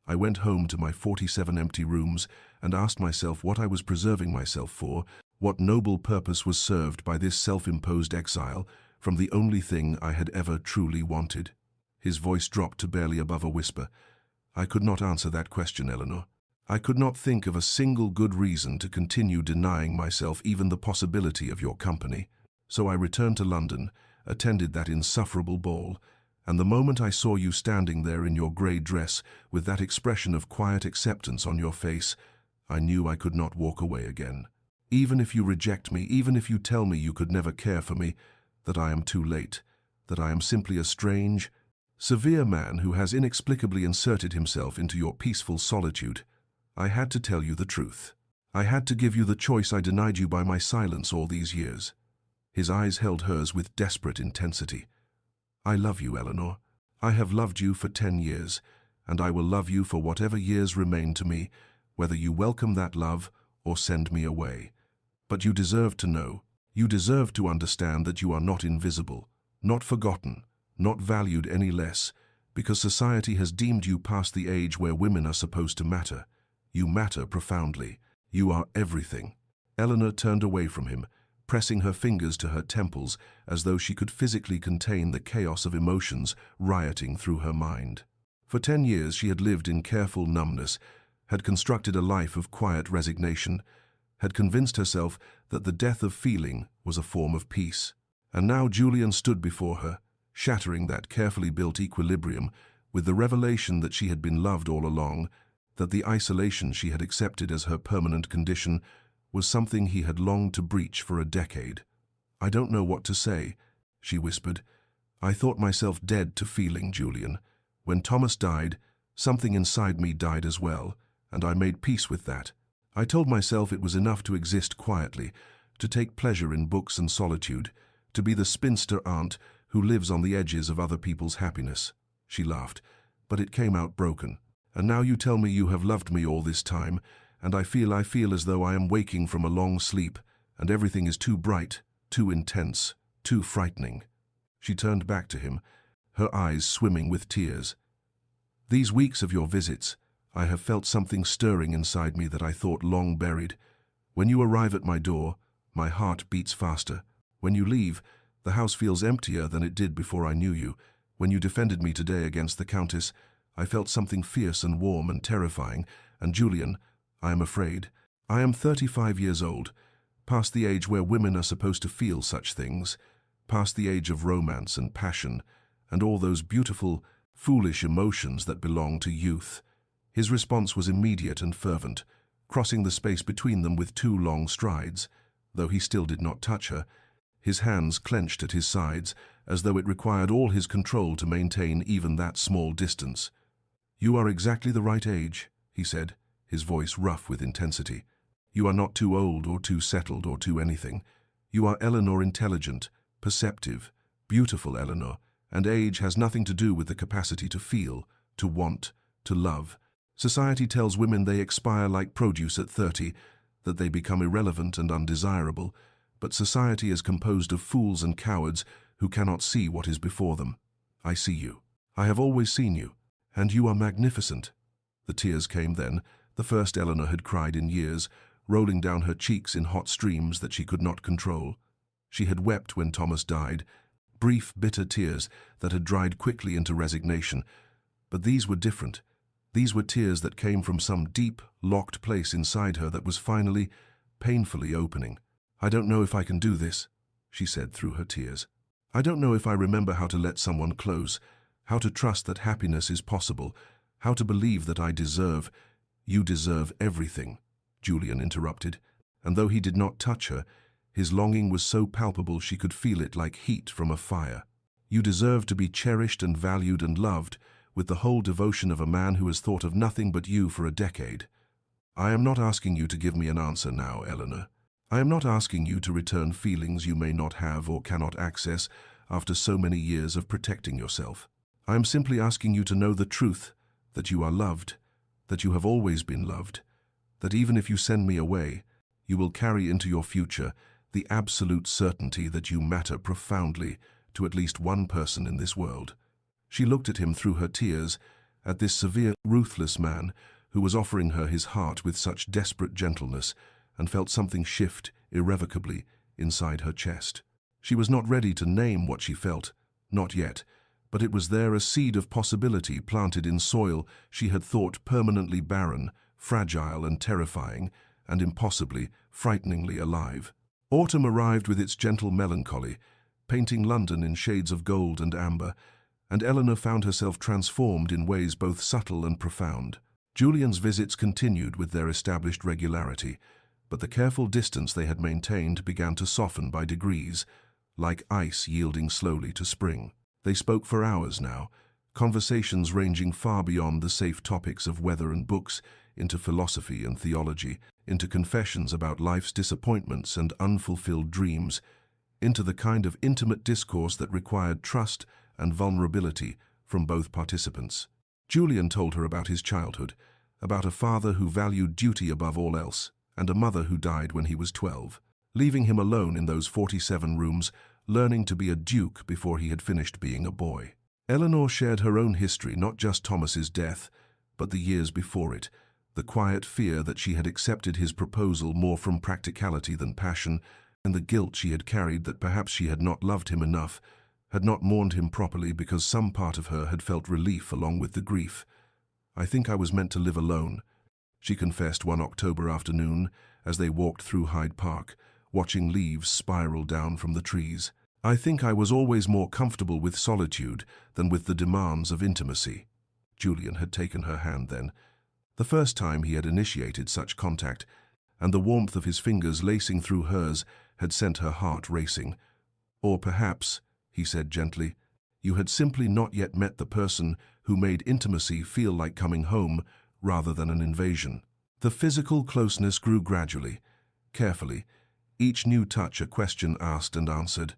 I went home to my 47 empty rooms and asked myself what I was preserving myself for, what noble purpose was served by this self-imposed exile from the only thing I had ever truly wanted." His voice dropped to barely above a whisper. "I could not answer that question, Eleanor. I could not think of a single good reason to continue denying myself even the possibility of your company. So I returned to London, attended that insufferable ball, and the moment I saw you standing there in your grey dress with that expression of quiet acceptance on your face, I knew I could not walk away again. Even if you reject me, even if you tell me you could never care for me, that I am too late, that I am simply a strange, severe man who has inexplicably inserted himself into your peaceful solitude, I had to tell you the truth. I had to give you the choice I denied you by my silence all these years." His eyes held hers with desperate intensity. "I love you, Eleanor. I have loved you for 10 years, and I will love you for whatever years remain to me, whether you welcome that love or send me away. But you deserve to know, you deserve to understand that you are not invisible, not forgotten, not valued any less, because society has deemed you past the age where women are supposed to matter. You matter profoundly. You are everything." Eleanor turned away from him, pressing her fingers to her temples as though she could physically contain the chaos of emotions rioting through her mind. For 10 years she had lived in careful numbness, had constructed a life of quiet resignation, had convinced herself that the death of feeling was a form of peace. And now Julian stood before her, shattering that carefully built equilibrium with the revelation that she had been loved all along, that the isolation she had accepted as her permanent condition was something he had longed to breach for a decade. "I don't know what to say," she whispered. "I thought myself dead to feeling, Julian. When Thomas died, something inside me died as well, and I made peace with that. I told myself it was enough to exist quietly, to take pleasure in books and solitude, to be the spinster aunt who lives on the edges of other people's happiness." She laughed, "But it came out broken. And now you tell me you have loved me all this time, and I feel as though I am waking from a long sleep, and everything is too bright, too intense, too frightening." She turned back to him, her eyes swimming with tears. "These weeks of your visits, I have felt something stirring inside me that I thought long buried. When you arrive at my door, my heart beats faster. When you leave, the house feels emptier than it did before I knew you. When you defended me today against the Countess, I felt something fierce and warm and terrifying, and Julian, I am afraid. I am 35 years old, past the age where women are supposed to feel such things, past the age of romance and passion, and all those beautiful, foolish emotions that belong to youth." His response was immediate and fervent, crossing the space between them with 2 long strides. Though he still did not touch her, his hands clenched at his sides, as though it required all his control to maintain even that small distance. "You are exactly the right age," he said, his voice rough with intensity. "You are not too old or too settled or too anything. You are Eleanor intelligent, perceptive, beautiful Eleanor, and age has nothing to do with the capacity to feel, to want, to love. Society tells women they expire like produce at 30, that they become irrelevant and undesirable, but society is composed of fools and cowards who cannot see what is before them. I see you. I have always seen you, and you are magnificent." The tears came then, the first Eleanor had cried in years, rolling down her cheeks in hot streams that she could not control. She had wept when Thomas died, brief, bitter tears that had dried quickly into resignation, but these were different. These were tears that came from some deep, locked place inside her that was finally, painfully opening. "I don't know if I can do this," she said through her tears. "I don't know if I remember how to let someone close, how to trust that happiness is possible, how to believe that I deserve—" "You deserve everything," Julian interrupted, and though he did not touch her, his longing was so palpable she could feel it like heat from a fire. "You deserve to be cherished and valued and loved, with the whole devotion of a man who has thought of nothing but you for a decade. I am not asking you to give me an answer now, Eleanor. I am not asking you to return feelings you may not have or cannot access after so many years of protecting yourself. I am simply asking you to know the truth, that you are loved, that you have always been loved, that even if you send me away, you will carry into your future the absolute certainty that you matter profoundly to at least one person in this world." She looked at him through her tears, at this severe, ruthless man who was offering her his heart with such desperate gentleness, and felt something shift irrevocably inside her chest. She was not ready to name what she felt, not yet, but it was there, a seed of possibility planted in soil she had thought permanently barren, fragile and terrifying, and impossibly, frighteningly alive. Autumn arrived with its gentle melancholy, painting London in shades of gold and amber, and Eleanor found herself transformed in ways both subtle and profound. Julian's visits continued with their established regularity, but the careful distance they had maintained began to soften by degrees, like ice yielding slowly to spring. They spoke for hours now, conversations ranging far beyond the safe topics of weather and books, into philosophy and theology, into confessions about life's disappointments and unfulfilled dreams, into the kind of intimate discourse that required trust and vulnerability from both participants. Julian told her about his childhood, about a father who valued duty above all else, and a mother who died when he was 12, leaving him alone in those 47 rooms, learning to be a duke before he had finished being a boy. Eleanor shared her own history, not just Thomas's death, but the years before it, the quiet fear that she had accepted his proposal more from practicality than passion, and the guilt she had carried that perhaps she had not loved him enough, had not mourned him properly because some part of her had felt relief along with the grief. "I think I was meant to live alone," she confessed one October afternoon as they walked through Hyde Park, watching leaves spiral down from the trees. "I think I was always more comfortable with solitude than with the demands of intimacy." Julian had taken her hand then, the first time he had initiated such contact, and the warmth of his fingers lacing through hers had sent her heart racing. "Or perhaps," he said gently, "you had simply not yet met the person who made intimacy feel like coming home rather than an invasion." The physical closeness grew gradually, carefully, each new touch a question asked and answered,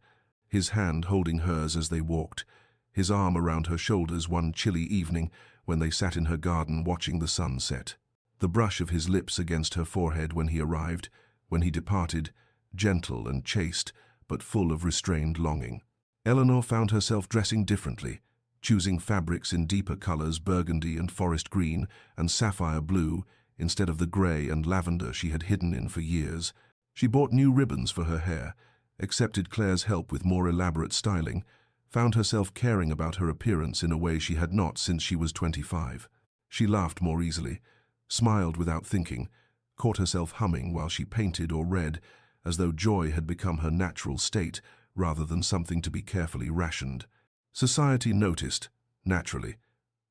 his hand holding hers as they walked, his arm around her shoulders one chilly evening when they sat in her garden watching the sun set, the brush of his lips against her forehead when he arrived, when he departed, gentle and chaste, but full of restrained longing. Eleanor found herself dressing differently, choosing fabrics in deeper colors, burgundy and forest green and sapphire blue, instead of the gray and lavender she had hidden in for years. She bought new ribbons for her hair, accepted Claire's help with more elaborate styling, found herself caring about her appearance in a way she had not since she was 25. She laughed more easily, smiled without thinking, caught herself humming while she painted or read, as though joy had become her natural state rather than something to be carefully rationed. Society noticed, naturally.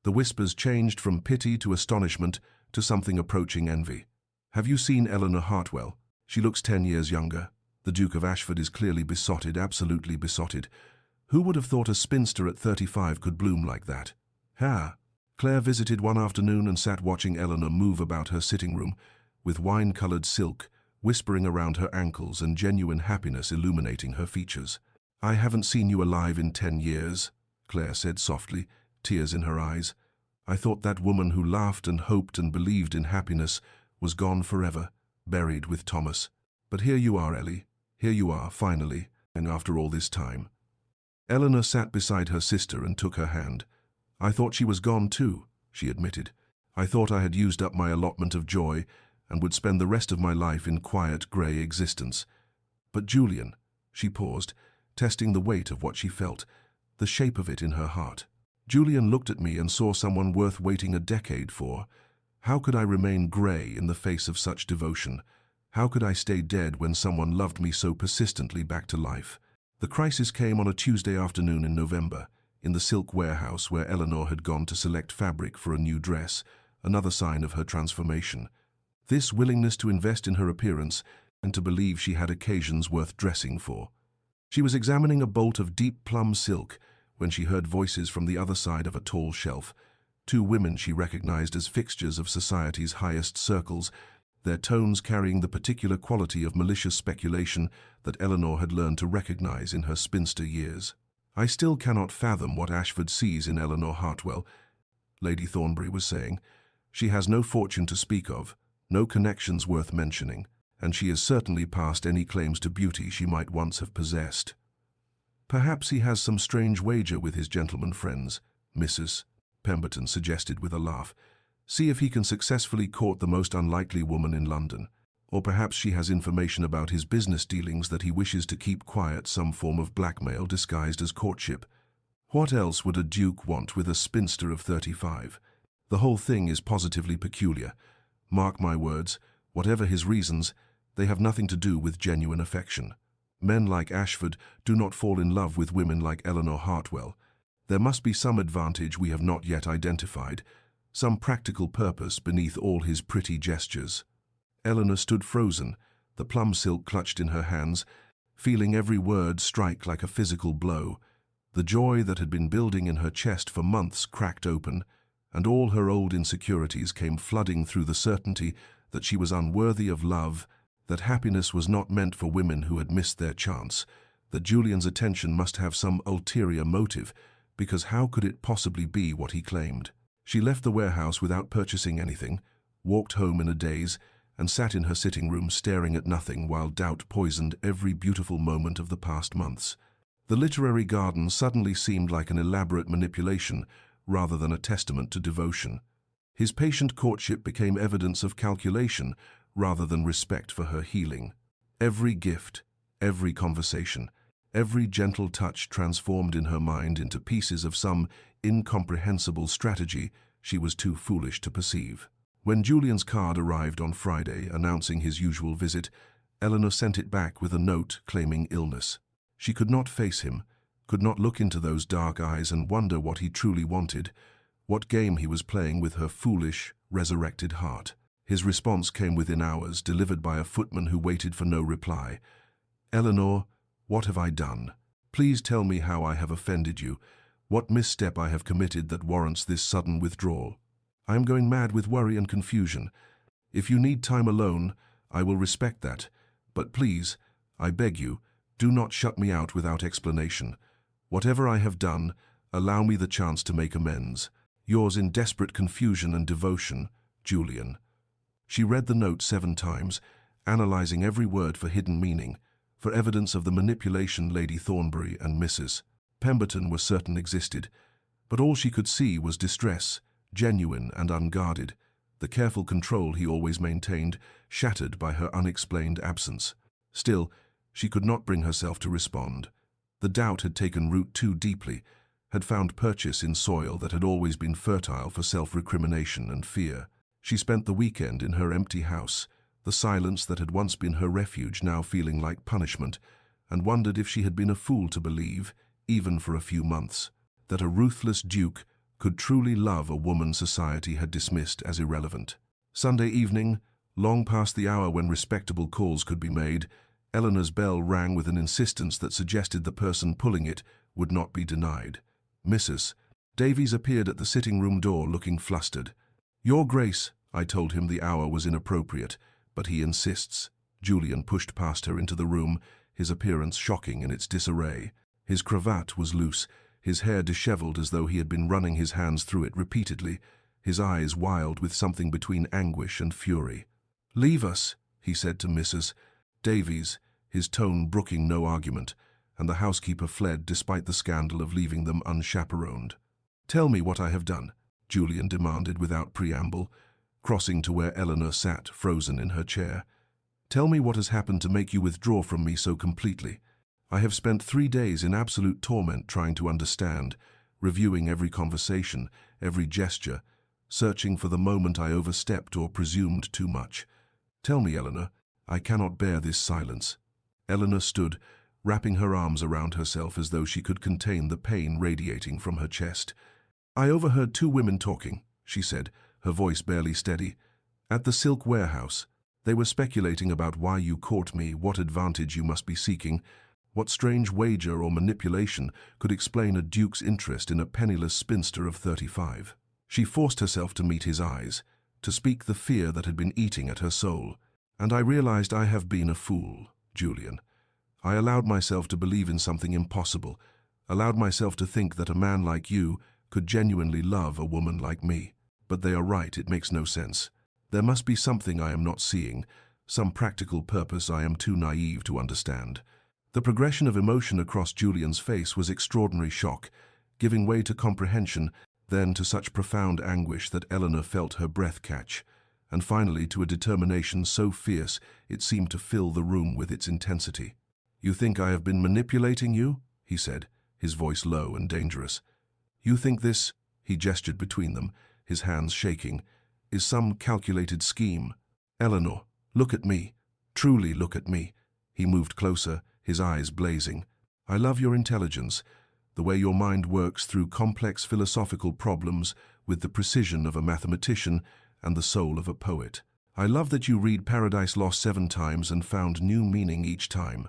The whispers changed from pity to astonishment to something approaching envy. "Have you seen Eleanor Hartwell? She looks 10 years younger." The Duke of Ashford is clearly besotted, absolutely besotted. Who would have thought a spinster at 35 could bloom like that? Ha! Claire visited one afternoon and sat watching Eleanor move about her sitting room, with wine-coloured silk whispering around her ankles and genuine happiness illuminating her features. "I haven't seen you alive in 10 years, Claire said softly, tears in her eyes. "I thought that woman who laughed and hoped and believed in happiness was gone forever, buried with Thomas. But here you are, Ellie. Here you are, finally, and after all this time." Eleanor sat beside her sister and took her hand. "I thought she was gone too," she admitted. "I thought I had used up my allotment of joy and would spend the rest of my life in quiet, grey existence. But Julian," she paused, testing the weight of what she felt, the shape of it in her heart. "Julian looked at me and saw someone worth waiting a decade for. How could I remain grey in the face of such devotion? How could I stay dead when someone loved me so persistently back to life?" The crisis came on a Tuesday afternoon in November, in the silk warehouse where Eleanor had gone to select fabric for a new dress, another sign of her transformation. This willingness to invest in her appearance and to believe she had occasions worth dressing for. She was examining a bolt of deep plum silk when she heard voices from the other side of a tall shelf. 2 women she recognized as fixtures of society's highest circles, their tones carrying the particular quality of malicious speculation that Eleanor had learned to recognize in her spinster years. "I still cannot fathom what Ashford sees in Eleanor Hartwell," Lady Thornbury was saying. "She has no fortune to speak of, no connections worth mentioning, and she is certainly past any claims to beauty she might once have possessed." "Perhaps he has some strange wager with his gentleman friends," Mrs. Pemberton suggested with a laugh. "See if he can successfully court the most unlikely woman in London. Or perhaps she has information about his business dealings that he wishes to keep quiet, some form of blackmail disguised as courtship. What else would a duke want with a spinster of 35? The whole thing is positively peculiar. Mark my words, whatever his reasons, they have nothing to do with genuine affection. Men like Ashford do not fall in love with women like Eleanor Hartwell. There must be some advantage we have not yet identified, some practical purpose beneath all his pretty gestures." Eleanor stood frozen, the plum silk clutched in her hands, feeling every word strike like a physical blow. The joy that had been building in her chest for months cracked open, and all her old insecurities came flooding through the certainty that she was unworthy of love, that happiness was not meant for women who had missed their chance, that Julian's attention must have some ulterior motive, because how could it possibly be what he claimed? She left the warehouse without purchasing anything, walked home in a daze, and sat in her sitting room staring at nothing while doubt poisoned every beautiful moment of the past months. The literary garden suddenly seemed like an elaborate manipulation rather than a testament to devotion. His patient courtship became evidence of calculation rather than respect for her healing. Every gift, every conversation, every gentle touch transformed in her mind into pieces of some incomprehensible strategy she was too foolish to perceive. When Julian's card arrived on Friday announcing his usual visit, Eleanor sent it back with a note claiming illness. She could not face him, could not look into those dark eyes and wonder what he truly wanted, what game he was playing with her foolish, resurrected heart. His response came within hours, delivered by a footman who waited for no reply. "Eleanor, what have I done? Please tell me how I have offended you, what misstep I have committed that warrants this sudden withdrawal. I am going mad with worry and confusion. If you need time alone, I will respect that. But please, I beg you, do not shut me out without explanation. Whatever I have done, allow me the chance to make amends. Yours in desperate confusion and devotion, Julian." She read the note 7 times, analyzing every word for hidden meaning, for evidence of the manipulation Lady Thornbury and Mrs. Pemberton were certain existed. But all she could see was distress, genuine and unguarded, the careful control he always maintained, shattered by her unexplained absence. Still, she could not bring herself to respond. The doubt had taken root too deeply, had found purchase in soil that had always been fertile for self-recrimination and fear. She spent the weekend in her empty house, the silence that had once been her refuge now feeling like punishment, and wondered if she had been a fool to believe, even for a few months, that a ruthless duke could truly love a woman society had dismissed as irrelevant. Sunday evening, long past the hour when respectable calls could be made, Eleanor's bell rang with an insistence that suggested the person pulling it would not be denied. "Mrs. Davies appeared at the sitting-room door looking flustered. "Your Grace," I told him the hour was inappropriate, but he insists. Julian pushed past her into the room, his appearance shocking in its disarray. His cravat was loose, his hair disheveled as though he had been running his hands through it repeatedly, his eyes wild with something between anguish and fury. "Leave us," he said to Mrs. Davies, his tone brooking no argument, and the housekeeper fled despite the scandal of leaving them unchaperoned. "Tell me what I have done," Julian demanded without preamble, crossing to where Eleanor sat, frozen in her chair. "Tell me what has happened to make you withdraw from me so completely. I have spent 3 days in absolute torment trying to understand, reviewing every conversation, every gesture, searching for the moment I overstepped or presumed too much. Tell me, Eleanor, I cannot bear this silence." Eleanor stood, wrapping her arms around herself as though she could contain the pain radiating from her chest. "I overheard 2 women talking," she said, her voice barely steady. "At the silk warehouse. They were speculating about why you court me, what advantage you must be seeking, what strange wager or manipulation could explain a duke's interest in a penniless spinster of 35. She forced herself to meet his eyes, to speak the fear that had been eating at her soul. And I realized I have been a fool, Julian. I allowed myself to believe in something impossible, allowed myself to think that a man like you could genuinely love a woman like me. But they are right, it makes no sense. There must be something I am not seeing, some practical purpose I am too naive to understand." The progression of emotion across Julian's face was extraordinary shock, giving way to comprehension, then to such profound anguish that Eleanor felt her breath catch, and finally to a determination so fierce it seemed to fill the room with its intensity. "You think I have been manipulating you?" he said, his voice low and dangerous. "You think this," he gestured between them, his hands shaking, "is some calculated scheme? Eleanor, look at me. Truly look at me." He moved closer, his eyes blazing. "I love your intelligence, the way your mind works through complex philosophical problems with the precision of a mathematician and the soul of a poet. I love that you read Paradise Lost 7 times and found new meaning each time.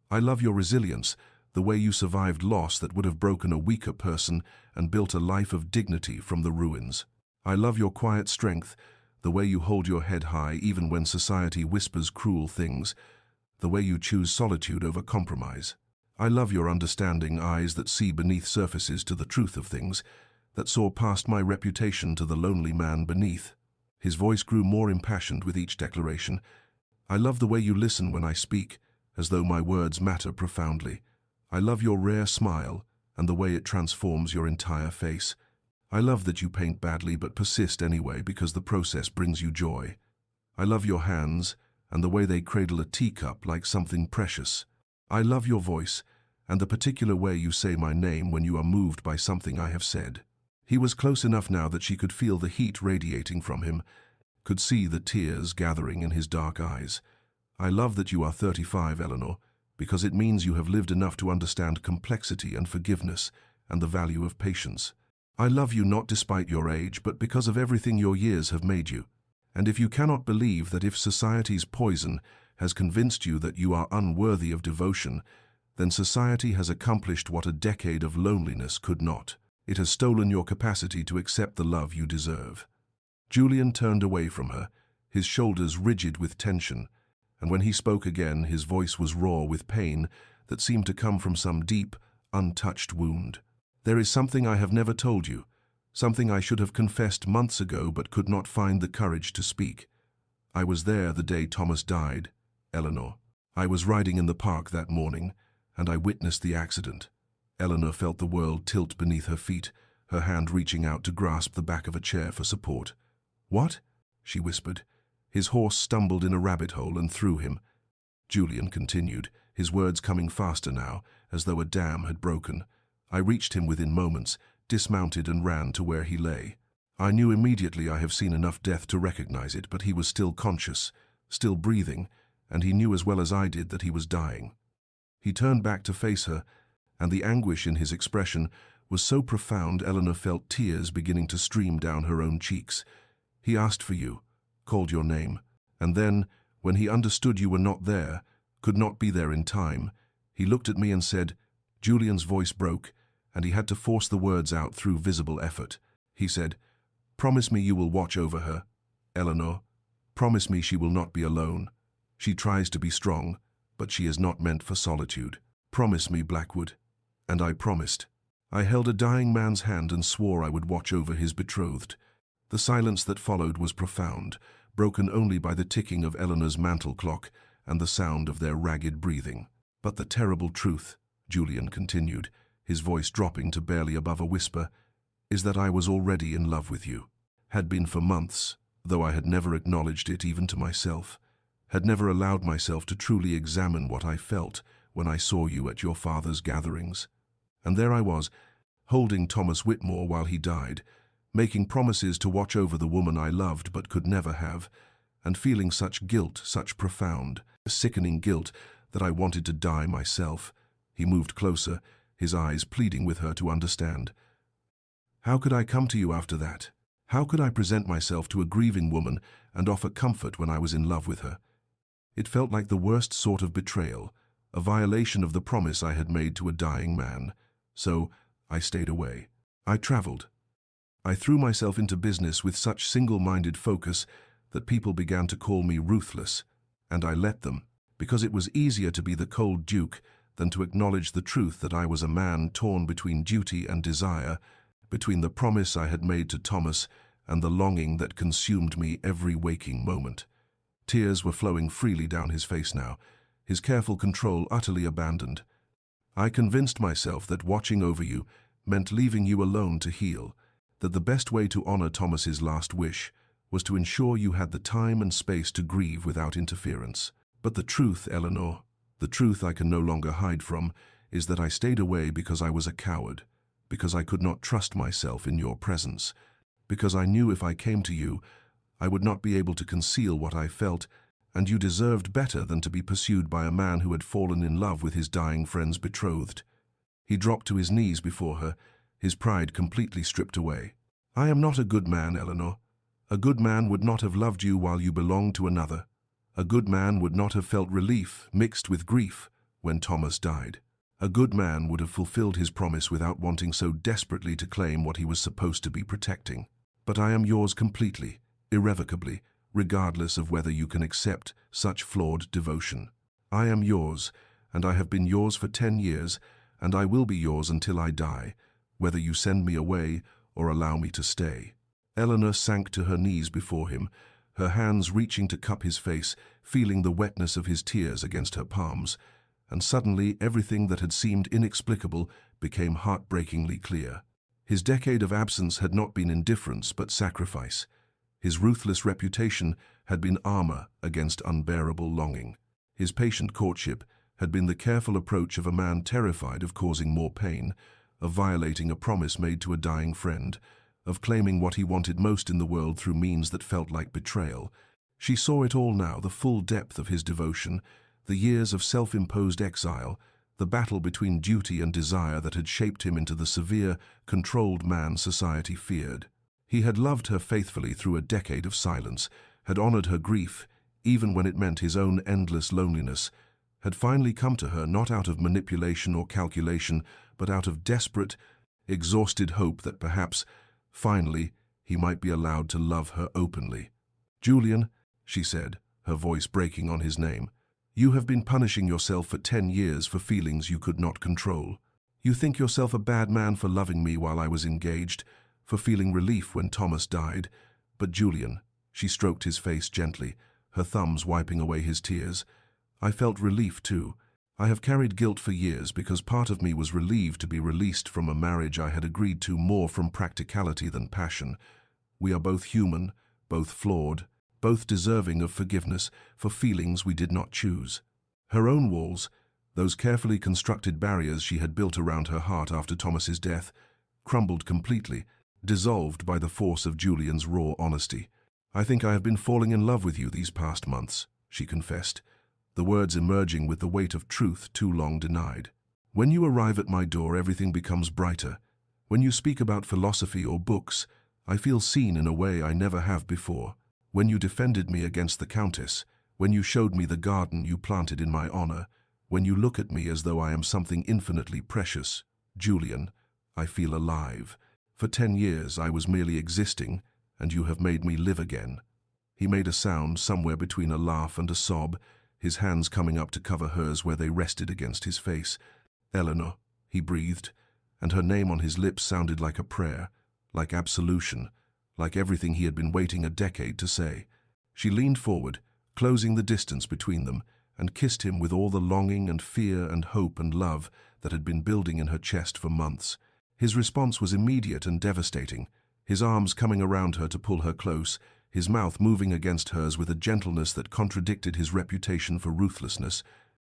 I love your resilience, the way you survived loss that would have broken a weaker person and built a life of dignity from the ruins. I love your quiet strength, the way you hold your head high even when society whispers cruel things, the way you choose solitude over compromise. I love your understanding eyes that see beneath surfaces to the truth of things, that saw past my reputation to the lonely man beneath." His voice grew more impassioned with each declaration. "I love the way you listen when I speak, as though my words matter profoundly. I love your rare smile and the way it transforms your entire face. I love that you paint badly but persist anyway because the process brings you joy. I love your hands and the way they cradle a teacup like something precious. I love your voice and the particular way you say my name when you are moved by something I have said." He was close enough now that she could feel the heat radiating from him, could see the tears gathering in his dark eyes. "I love that you are 35, Eleanor, because it means you have lived enough to understand complexity and forgiveness and the value of patience. I love you not despite your age, but because of everything your years have made you. And if you cannot believe that if society's poison has convinced you that you are unworthy of devotion, then society has accomplished what a decade of loneliness could not. It has stolen your capacity to accept the love you deserve." Julian turned away from her, his shoulders rigid with tension, and when he spoke again, his voice was raw with pain that seemed to come from some deep, untouched wound. "There is something I have never told you, something I should have confessed months ago but could not find the courage to speak. I was there the day Thomas died, Eleanor. I was riding in the park that morning, and I witnessed the accident." Eleanor felt the world tilt beneath her feet, her hand reaching out to grasp the back of a chair for support. "What?" she whispered. His horse stumbled in a rabbit hole and threw him. Julian continued, his words coming faster now, as though a dam had broken. "I reached him within moments, dismounted and ran to where he lay. I knew immediately I have seen enough death to recognize it, but he was still conscious, still breathing, and he knew as well as I did that he was dying." He turned back to face her, and the anguish in his expression was so profound Eleanor felt tears beginning to stream down her own cheeks. "He asked for you, called your name, and then, when he understood you were not there, could not be there in time. He looked at me and said, Julian's voice broke, and he had to force the words out through visible effort. He said, "Promise me you will watch over her, Eleanor. Promise me she will not be alone. She tries to be strong, but she is not meant for solitude. Promise me, Blackwood." And I promised. I held a dying man's hand and swore I would watch over his betrothed. The silence that followed was profound, broken only by the ticking of Eleanor's mantel clock and the sound of their ragged breathing. "But the terrible truth," Julian continued, his voice dropping to barely above a whisper, "is that I was already in love with you. Had been for months, though I had never acknowledged it even to myself. Had never allowed myself to truly examine what I felt when I saw you at your father's gatherings. And there I was, holding Thomas Whitmore while he died, making promises to watch over the woman I loved but could never have, and feeling such guilt, such profound, sickening guilt, that I wanted to die myself." He moved closer, his eyes pleading with her to understand. "How could I come to you after that? How could I present myself to a grieving woman and offer comfort when I was in love with her? It felt like the worst sort of betrayal, a violation of the promise I had made to a dying man. So I stayed away. I traveled. I threw myself into business with such single-minded focus that people began to call me ruthless, and I let them, because it was easier to be the cold duke than to acknowledge the truth that I was a man torn between duty and desire, between the promise I had made to Thomas and the longing that consumed me every waking moment." Tears were flowing freely down his face now, his careful control utterly abandoned. "I convinced myself that watching over you meant leaving you alone to heal, that the best way to honor Thomas's last wish was to ensure you had the time and space to grieve without interference. But the truth, Eleanor, the truth I can no longer hide from, is that I stayed away because I was a coward, because I could not trust myself in your presence, because I knew if I came to you, I would not be able to conceal what I felt, and you deserved better than to be pursued by a man who had fallen in love with his dying friend's betrothed." He dropped to his knees before her, his pride completely stripped away. "I am not a good man, Eleanor. A good man would not have loved you while you belonged to another. A good man would not have felt relief mixed with grief when Thomas died. A good man would have fulfilled his promise without wanting so desperately to claim what he was supposed to be protecting. But I am yours completely, irrevocably, regardless of whether you can accept such flawed devotion. I am yours, and I have been yours for 10 years, and I will be yours until I die, whether you send me away or allow me to stay." Eleanor sank to her knees before him, her hands reaching to cup his face, feeling the wetness of his tears against her palms, and suddenly everything that had seemed inexplicable became heartbreakingly clear. His decade of absence had not been indifference but sacrifice. His ruthless reputation had been armor against unbearable longing. His patient courtship had been the careful approach of a man terrified of causing more pain, of violating a promise made to a dying friend, of claiming what he wanted most in the world through means that felt like betrayal. She saw it all now, the full depth of his devotion, the years of self-imposed exile, the battle between duty and desire that had shaped him into the severe, controlled man society feared. He had loved her faithfully through a decade of silence, had honored her grief, even when it meant his own endless loneliness, had finally come to her not out of manipulation or calculation, but out of desperate, exhausted hope that perhaps, finally, he might be allowed to love her openly. "Julian," she said, her voice breaking on his name, "you have been punishing yourself for 10 years for feelings you could not control. You think yourself a bad man for loving me while I was engaged, for feeling relief when Thomas died. But Julian," she stroked his face gently, her thumbs wiping away his tears, "I felt relief too. I have carried guilt for years because part of me was relieved to be released from a marriage I had agreed to more from practicality than passion. We are both human, both flawed, both deserving of forgiveness for feelings we did not choose." Her own walls, those carefully constructed barriers she had built around her heart after Thomas's death, crumbled completely, dissolved by the force of Julian's raw honesty. "I think I have been falling in love with you these past months," she confessed, the words emerging with the weight of truth too long denied. "When you arrive at my door, everything becomes brighter. When you speak about philosophy or books, I feel seen in a way I never have before. When you defended me against the Countess, when you showed me the garden you planted in my honor, when you look at me as though I am something infinitely precious, Julian, I feel alive. For 10 years I was merely existing, and you have made me live again." He made a sound somewhere between a laugh and a sob, his hands coming up to cover hers where they rested against his face. "Eleanor," he breathed, and her name on his lips sounded like a prayer, like absolution, like everything he had been waiting a decade to say. She leaned forward, closing the distance between them, and kissed him with all the longing and fear and hope and love that had been building in her chest for months. His response was immediate and devastating, his arms coming around her to pull her close, his mouth moving against hers with a gentleness that contradicted his reputation for ruthlessness,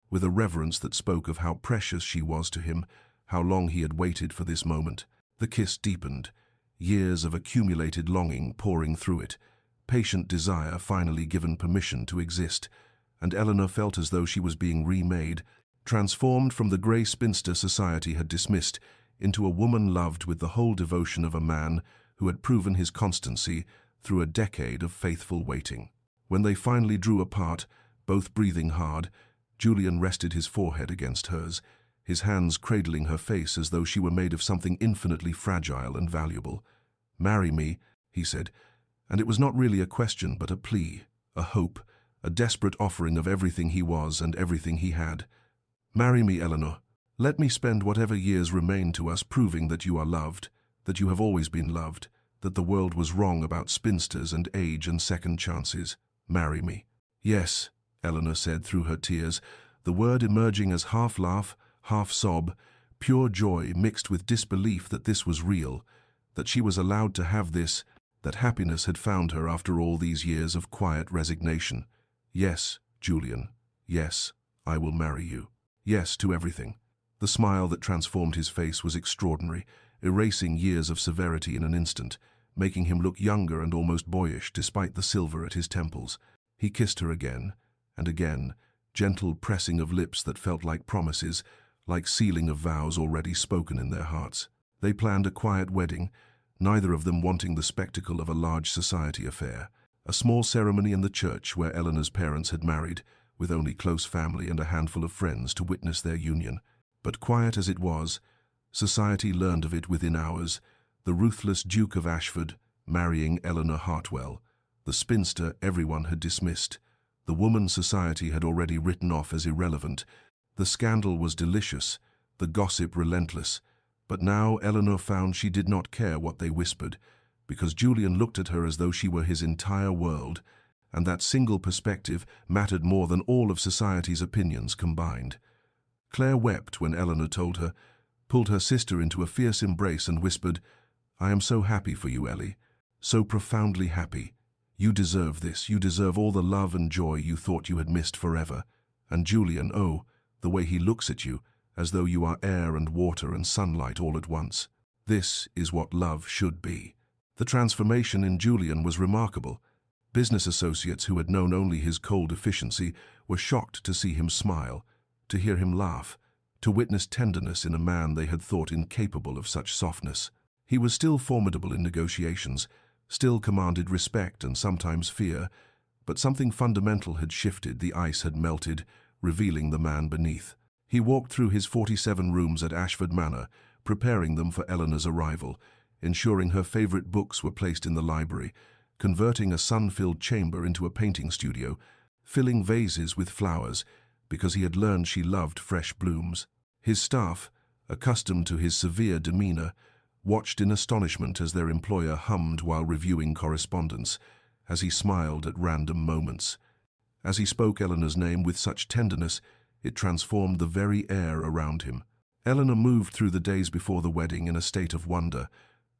with a reverence that spoke of how precious she was to him, how long he had waited for this moment. The kiss deepened, years of accumulated longing pouring through it, patient desire finally given permission to exist, and Eleanor felt as though she was being remade, transformed from the grey spinster society had dismissed into a woman loved with the whole devotion of a man who had proven his constancy through a decade of faithful waiting. When they finally drew apart, both breathing hard, Julian rested his forehead against hers, his hands cradling her face as though she were made of something infinitely fragile and valuable. "Marry me," he said, and it was not really a question but a plea, a hope, a desperate offering of everything he was and everything he had. "Marry me, Eleanor. Let me spend whatever years remain to us proving that you are loved, that you have always been loved, that the world was wrong about spinsters and age and second chances. Marry me." "Yes," Eleanor said through her tears, the word emerging as half laugh, half sob, pure joy mixed with disbelief that this was real, that she was allowed to have this, that happiness had found her after all these years of quiet resignation. "Yes, Julian. Yes, I will marry you. Yes to everything." The smile that transformed his face was extraordinary, erasing years of severity in an instant, making him look younger and almost boyish despite the silver at his temples. He kissed her again, and again, gentle pressing of lips that felt like promises, like sealing of vows already spoken in their hearts. They planned a quiet wedding, neither of them wanting the spectacle of a large society affair. A small ceremony in the church where Eleanor's parents had married, with only close family and a handful of friends to witness their union. But quiet as it was, society learned of it within hours, the ruthless Duke of Ashford marrying Eleanor Hartwell, the spinster everyone had dismissed. The woman society had already written off as irrelevant. The scandal was delicious, the gossip relentless, but now Eleanor found she did not care what they whispered, because Julian looked at her as though she were his entire world, and that single perspective mattered more than all of society's opinions combined. Claire wept when Eleanor told her, pulled her sister into a fierce embrace and whispered, "I am so happy for you, Ellie, so profoundly happy. You deserve this, you deserve all the love and joy you thought you had missed forever. And Julian, oh, the way he looks at you, as though you are air and water and sunlight all at once. This is what love should be." The transformation in Julian was remarkable. Business associates who had known only his cold efficiency were shocked to see him smile, to hear him laugh, to witness tenderness in a man they had thought incapable of such softness. He was still formidable in negotiations, still commanded respect and sometimes fear, but something fundamental had shifted, the ice had melted, revealing the man beneath. He walked through his 47 rooms at Ashford Manor, preparing them for Eleanor's arrival, ensuring her favorite books were placed in the library, converting a sun-filled chamber into a painting studio, filling vases with flowers, because he had learned she loved fresh blooms. His staff, accustomed to his severe demeanor, watched in astonishment as their employer hummed while reviewing correspondence, as he smiled at random moments. As he spoke Eleanor's name with such tenderness, it transformed the very air around him. Eleanor moved through the days before the wedding in a state of wonder,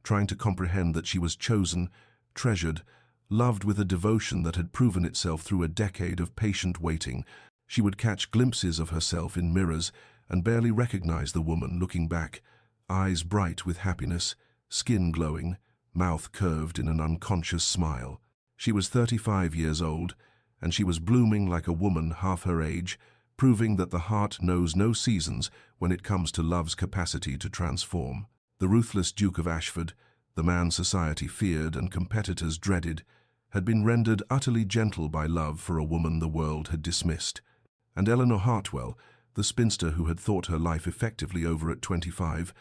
trying to comprehend that she was chosen, treasured, loved with a devotion that had proven itself through a decade of patient waiting. She would catch glimpses of herself in mirrors and barely recognize the woman looking back, eyes bright with happiness, skin glowing, mouth curved in an unconscious smile. She was 35 years old, and she was blooming like a woman half her age, proving that the heart knows no seasons when it comes to love's capacity to transform. The ruthless Duke of Ashford, the man society feared and competitors dreaded, had been rendered utterly gentle by love for a woman the world had dismissed. And Eleanor Hartwell, the spinster who had thought her life effectively over at 25,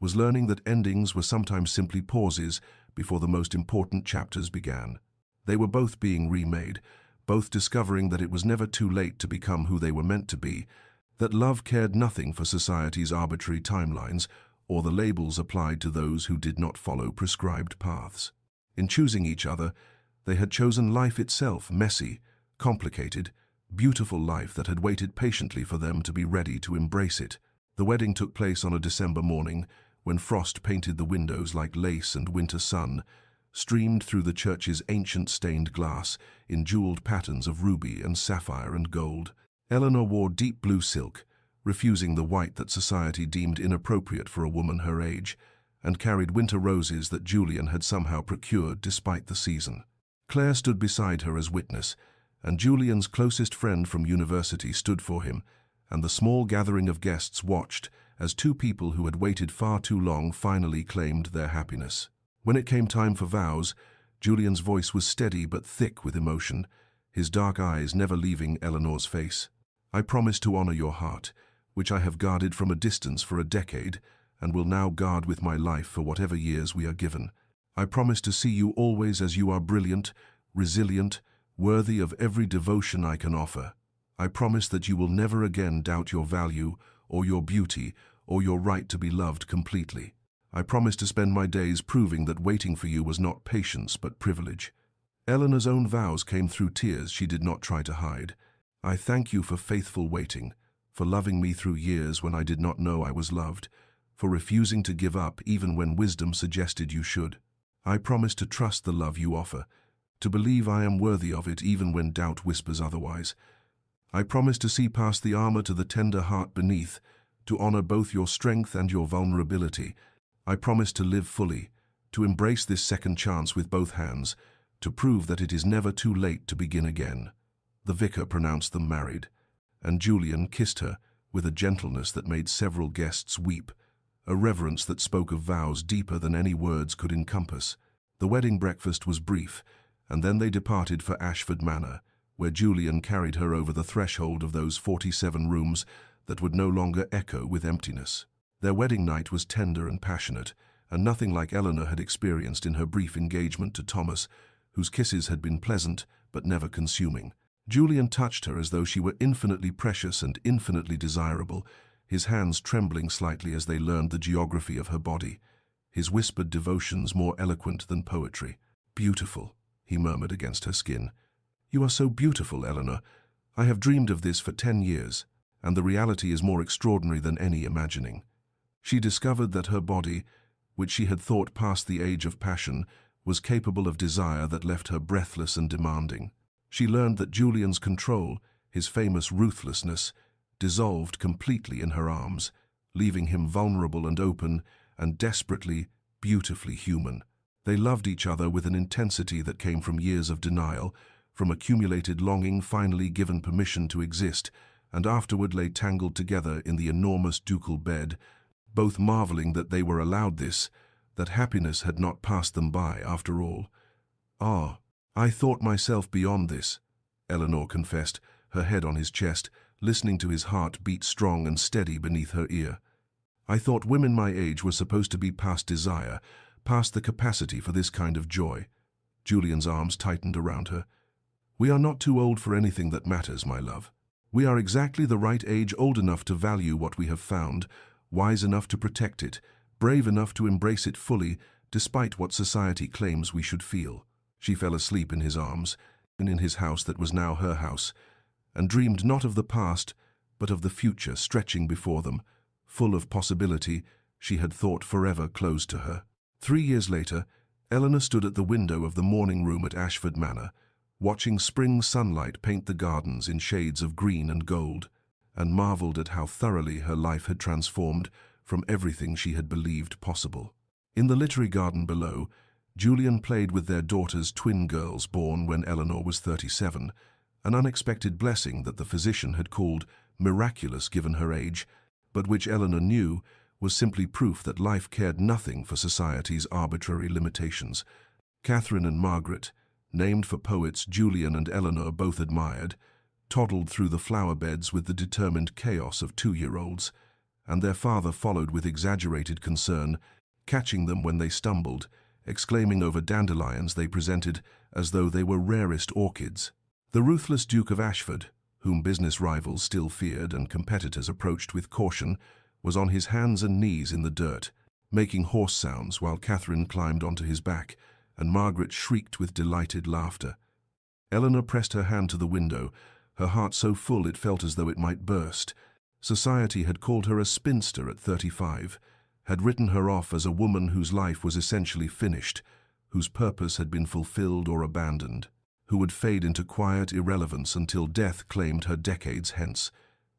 was learning that endings were sometimes simply pauses before the most important chapters began. They were both being remade, both discovering that it was never too late to become who they were meant to be, that love cared nothing for society's arbitrary timelines or the labels applied to those who did not follow prescribed paths. In choosing each other, they had chosen life itself, messy, complicated, beautiful life that had waited patiently for them to be ready to embrace it. The wedding took place on a December morning, when frost painted the windows like lace and winter sun streamed through the church's ancient stained glass in jeweled patterns of ruby and sapphire and gold. Eleanor wore deep blue silk, refusing the white that society deemed inappropriate for a woman her age, and carried winter roses that Julian had somehow procured despite the season. Claire stood beside her as witness, and Julian's closest friend from university stood for him, and the small gathering of guests watched as two people who had waited far too long finally claimed their happiness. When it came time for vows, Julian's voice was steady but thick with emotion, his dark eyes never leaving Eleanor's face. "I promise to honor your heart, which I have guarded from a distance for a decade, and will now guard with my life for whatever years we are given. I promise to see you always as you are, brilliant, resilient, worthy of every devotion I can offer. I promise that you will never again doubt your value, or your beauty, or your right to be loved completely. I promise to spend my days proving that waiting for you was not patience but privilege." Eleanor's own vows came through tears she did not try to hide. "I thank you for faithful waiting, for loving me through years when I did not know I was loved, for refusing to give up even when wisdom suggested you should. I promise to trust the love you offer, to believe I am worthy of it even when doubt whispers otherwise. I promise to see past the armor to the tender heart beneath, to honor both your strength and your vulnerability. I promise to live fully, to embrace this second chance with both hands, to prove that it is never too late to begin again." The vicar pronounced them married, and Julian kissed her with a gentleness that made several guests weep, a reverence that spoke of vows deeper than any words could encompass. The wedding breakfast was brief, and then they departed for Ashford Manor, where Julian carried her over the threshold of those 47 rooms that would no longer echo with emptiness. Their wedding night was tender and passionate, and nothing like Eleanor had experienced in her brief engagement to Thomas, whose kisses had been pleasant but never consuming. Julian touched her as though she were infinitely precious and infinitely desirable, his hands trembling slightly as they learned the geography of her body, his whispered devotions more eloquent than poetry. "Beautiful," he murmured against her skin. "You are so beautiful, Eleanor. I have dreamed of this for 10 years, and the reality is more extraordinary than any imagining." She discovered that her body, which she had thought past the age of passion, was capable of desire that left her breathless and demanding. She learned that Julian's control, his famous ruthlessness, dissolved completely in her arms, leaving him vulnerable and open and desperately, beautifully human. They loved each other with an intensity that came from years of denial, from accumulated longing finally given permission to exist, and afterward lay tangled together in the enormous ducal bed, both marveling that they were allowed this, that happiness had not passed them by after all. "Ah, I thought myself beyond this," Eleanor confessed, her head on his chest, listening to his heart beat strong and steady beneath her ear. "I thought women my age were supposed to be past desire, past the capacity for this kind of joy." Julian's arms tightened around her. "We are not too old for anything that matters, my love. We are exactly the right age, old enough to value what we have found, wise enough to protect it, brave enough to embrace it fully, despite what society claims we should feel." She fell asleep in his arms, and in his house that was now her house, and dreamed not of the past, but of the future stretching before them, full of possibility she had thought forever closed to her. 3 years later, Eleanor stood at the window of the morning room at Ashford Manor, watching spring sunlight paint the gardens in shades of green and gold, and marveled at how thoroughly her life had transformed from everything she had believed possible. In the literary garden below, Julian played with their daughters, twin girls born when Eleanor was 37, an unexpected blessing that the physician had called miraculous given her age, but which Eleanor knew was simply proof that life cared nothing for society's arbitrary limitations. Catherine and Margaret, named for poets Julian and Eleanor both admired, toddled through the flower beds with the determined chaos of 2-year-olds, and their father followed with exaggerated concern, catching them when they stumbled, exclaiming over dandelions they presented as though they were rarest orchids. The ruthless Duke of Ashford, whom business rivals still feared and competitors approached with caution, was on his hands and knees in the dirt, making horse sounds while Catherine climbed onto his back, and Margaret shrieked with delighted laughter. Eleanor pressed her hand to the window, her heart so full it felt as though it might burst. Society had called her a spinster at 35, had written her off as a woman whose life was essentially finished, whose purpose had been fulfilled or abandoned, who would fade into quiet irrelevance until death claimed her decades hence.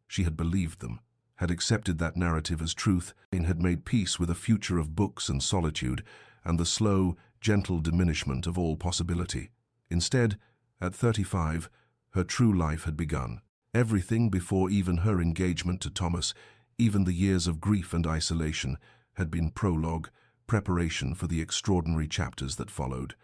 She had believed them, had accepted that narrative as truth, and had made peace with a future of books and solitude, and the slow, gentle diminishment of all possibility. Instead, at 35, her true life had begun. Everything before even her engagement to Thomas, even the years of grief and isolation, had been prologue, preparation for the extraordinary chapters that followed.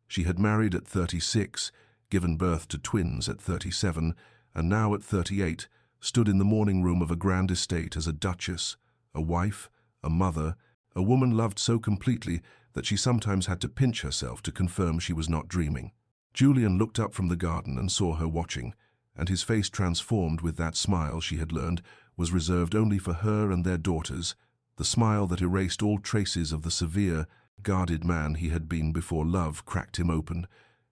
She had married at 36, given birth to twins at 37, and now at 38, stood in the morning room of a grand estate as a duchess, a wife, a mother, a woman loved so completely that she sometimes had to pinch herself to confirm she was not dreaming. Julian looked up from the garden and saw her watching, and his face transformed with that smile she had learned was reserved only for her and their daughters, the smile that erased all traces of the severe, guarded man he had been before love cracked him open.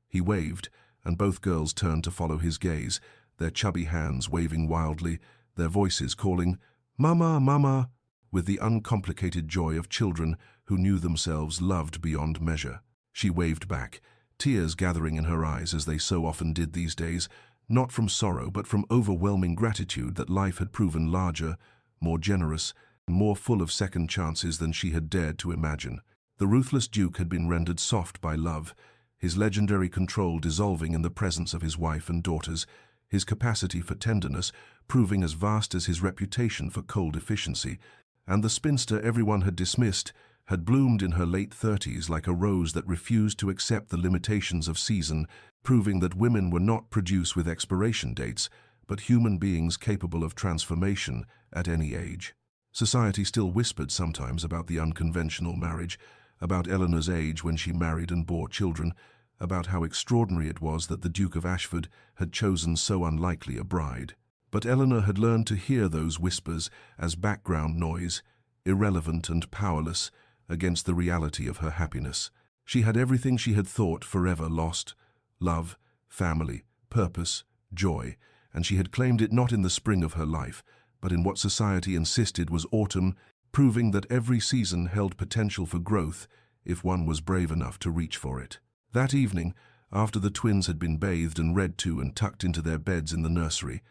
He waved, and both girls turned to follow his gaze, their chubby hands waving wildly, their voices calling, "Mama, Mama," with the uncomplicated joy of children who knew themselves loved beyond measure. She waved back, tears gathering in her eyes as they so often did these days, not from sorrow but from overwhelming gratitude that life had proven larger, more generous, and more full of second chances than she had dared to imagine. The ruthless Duke had been rendered soft by love, his legendary control dissolving in the presence of his wife and daughters, his capacity for tenderness proving as vast as his reputation for cold efficiency, and the spinster everyone had dismissed had bloomed in her late 30s like a rose that refused to accept the limitations of season, proving that women were not produced with expiration dates, but human beings capable of transformation at any age. Society still whispered sometimes about the unconventional marriage, about Eleanor's age when she married and bore children, about how extraordinary it was that the Duke of Ashford had chosen so unlikely a bride. But Eleanor had learned to hear those whispers as background noise, irrelevant and powerless, against the reality of her happiness. She had everything she had thought forever lost: love, family, purpose, joy, and she had claimed it not in the spring of her life, but in what society insisted was autumn, proving that every season held potential for growth if one was brave enough to reach for it. That evening, after the twins had been bathed and read to and tucked into their beds in the nursery,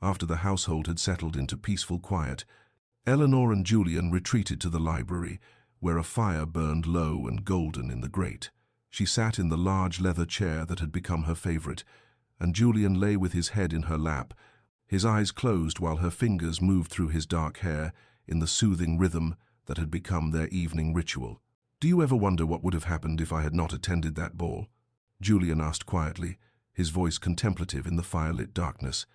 after the household had settled into peaceful quiet, Eleanor and Julian retreated to the library, where a fire burned low and golden in the grate. She sat in the large leather chair that had become her favorite, and Julian lay with his head in her lap, his eyes closed while her fingers moved through his dark hair in the soothing rhythm that had become their evening ritual. "Do you ever wonder what would have happened if I had not attended that ball?" Julian asked quietly, his voice contemplative in the firelit darkness.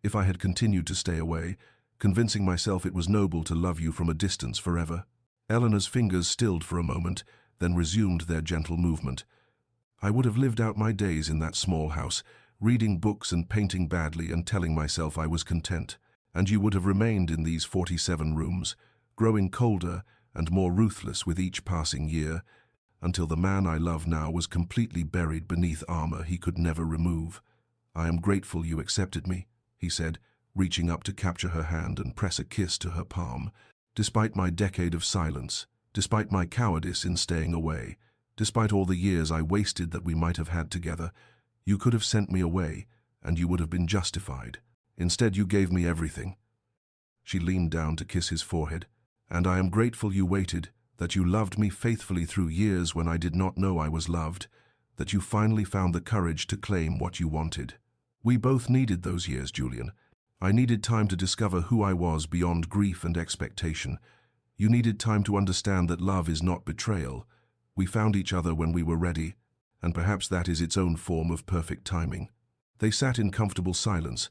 "If I had continued to stay away, convincing myself it was noble to love you from a distance forever?" Eleanor's fingers stilled for a moment, then resumed their gentle movement. "I would have lived out my days in that small house, reading books and painting badly and telling myself I was content. And you would have remained in these 47 rooms, growing colder and more ruthless with each passing year, until the man I love now was completely buried beneath armor he could never remove. I am grateful you accepted me," he said, reaching up to capture her hand and press a kiss to her palm. "Despite my decade of silence, despite my cowardice in staying away, despite all the years I wasted that we might have had together, you could have sent me away, and you would have been justified. Instead, you gave me everything." She leaned down to kiss his forehead. "And I am grateful you waited, that you loved me faithfully through years when I did not know I was loved, that you finally found the courage to claim what you wanted. We both needed those years, Julian. I needed time to discover who I was beyond grief and expectation. You needed time to understand that love is not betrayal. We found each other when we were ready." and perhaps that is its own form of perfect timing. They sat in comfortable silence,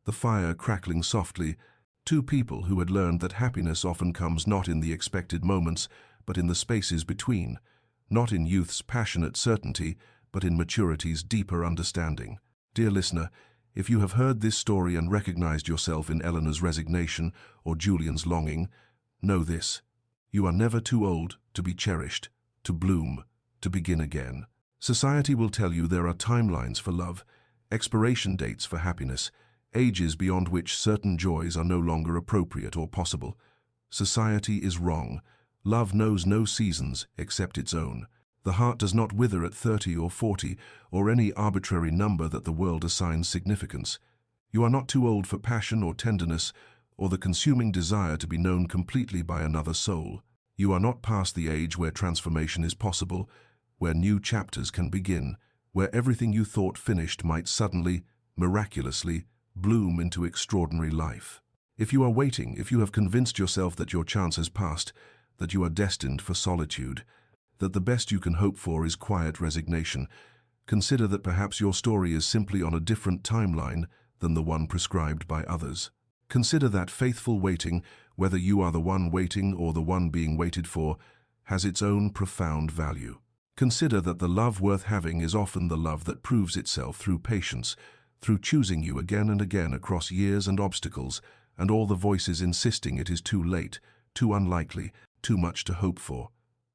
the fire crackling softly, two people who had learned that happiness often comes not in the expected moments, but in the spaces between, not in youth's passionate certainty, but in maturity's deeper understanding. Dear listener, if you have heard this story and recognized yourself in Eleanor's resignation or Julian's longing, know this: you are never too old to be cherished, to bloom, to begin again. Society will tell you there are timelines for love, expiration dates for happiness, ages beyond which certain joys are no longer appropriate or possible. Society is wrong. Love knows no seasons except its own. The heart does not wither at 30 or 40, or any arbitrary number that the world assigns significance. You are not too old for passion or tenderness, or the consuming desire to be known completely by another soul. You are not past the age where transformation is possible, where new chapters can begin, where everything you thought finished might suddenly, miraculously, bloom into extraordinary life. If you are waiting, if you have convinced yourself that your chance has passed, that you are destined for solitude, that the best you can hope for is quiet resignation, consider that perhaps your story is simply on a different timeline than the one prescribed by others. Consider that faithful waiting, whether you are the one waiting or the one being waited for, has its own profound value. Consider that the love worth having is often the love that proves itself through patience, through choosing you again and again across years and obstacles, and all the voices insisting it is too late, too unlikely, too much to hope for.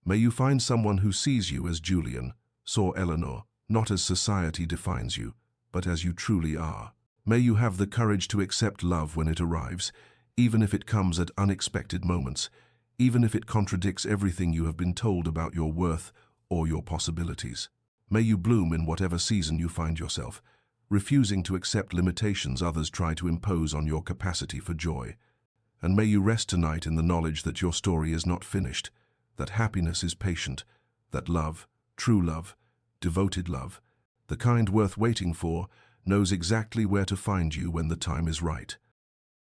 May you find someone who sees you as Julian saw Eleanor, not as society defines you, but as you truly are. May you have the courage to accept love when it arrives, even if it comes at unexpected moments, even if it contradicts everything you have been told about your worth or your possibilities. May you bloom in whatever season you find yourself, refusing to accept limitations others try to impose on your capacity for joy. And may you rest tonight in the knowledge that your story is not finished, that happiness is patient, that love, true love, devoted love, the kind worth waiting for, knows exactly where to find you when the time is right.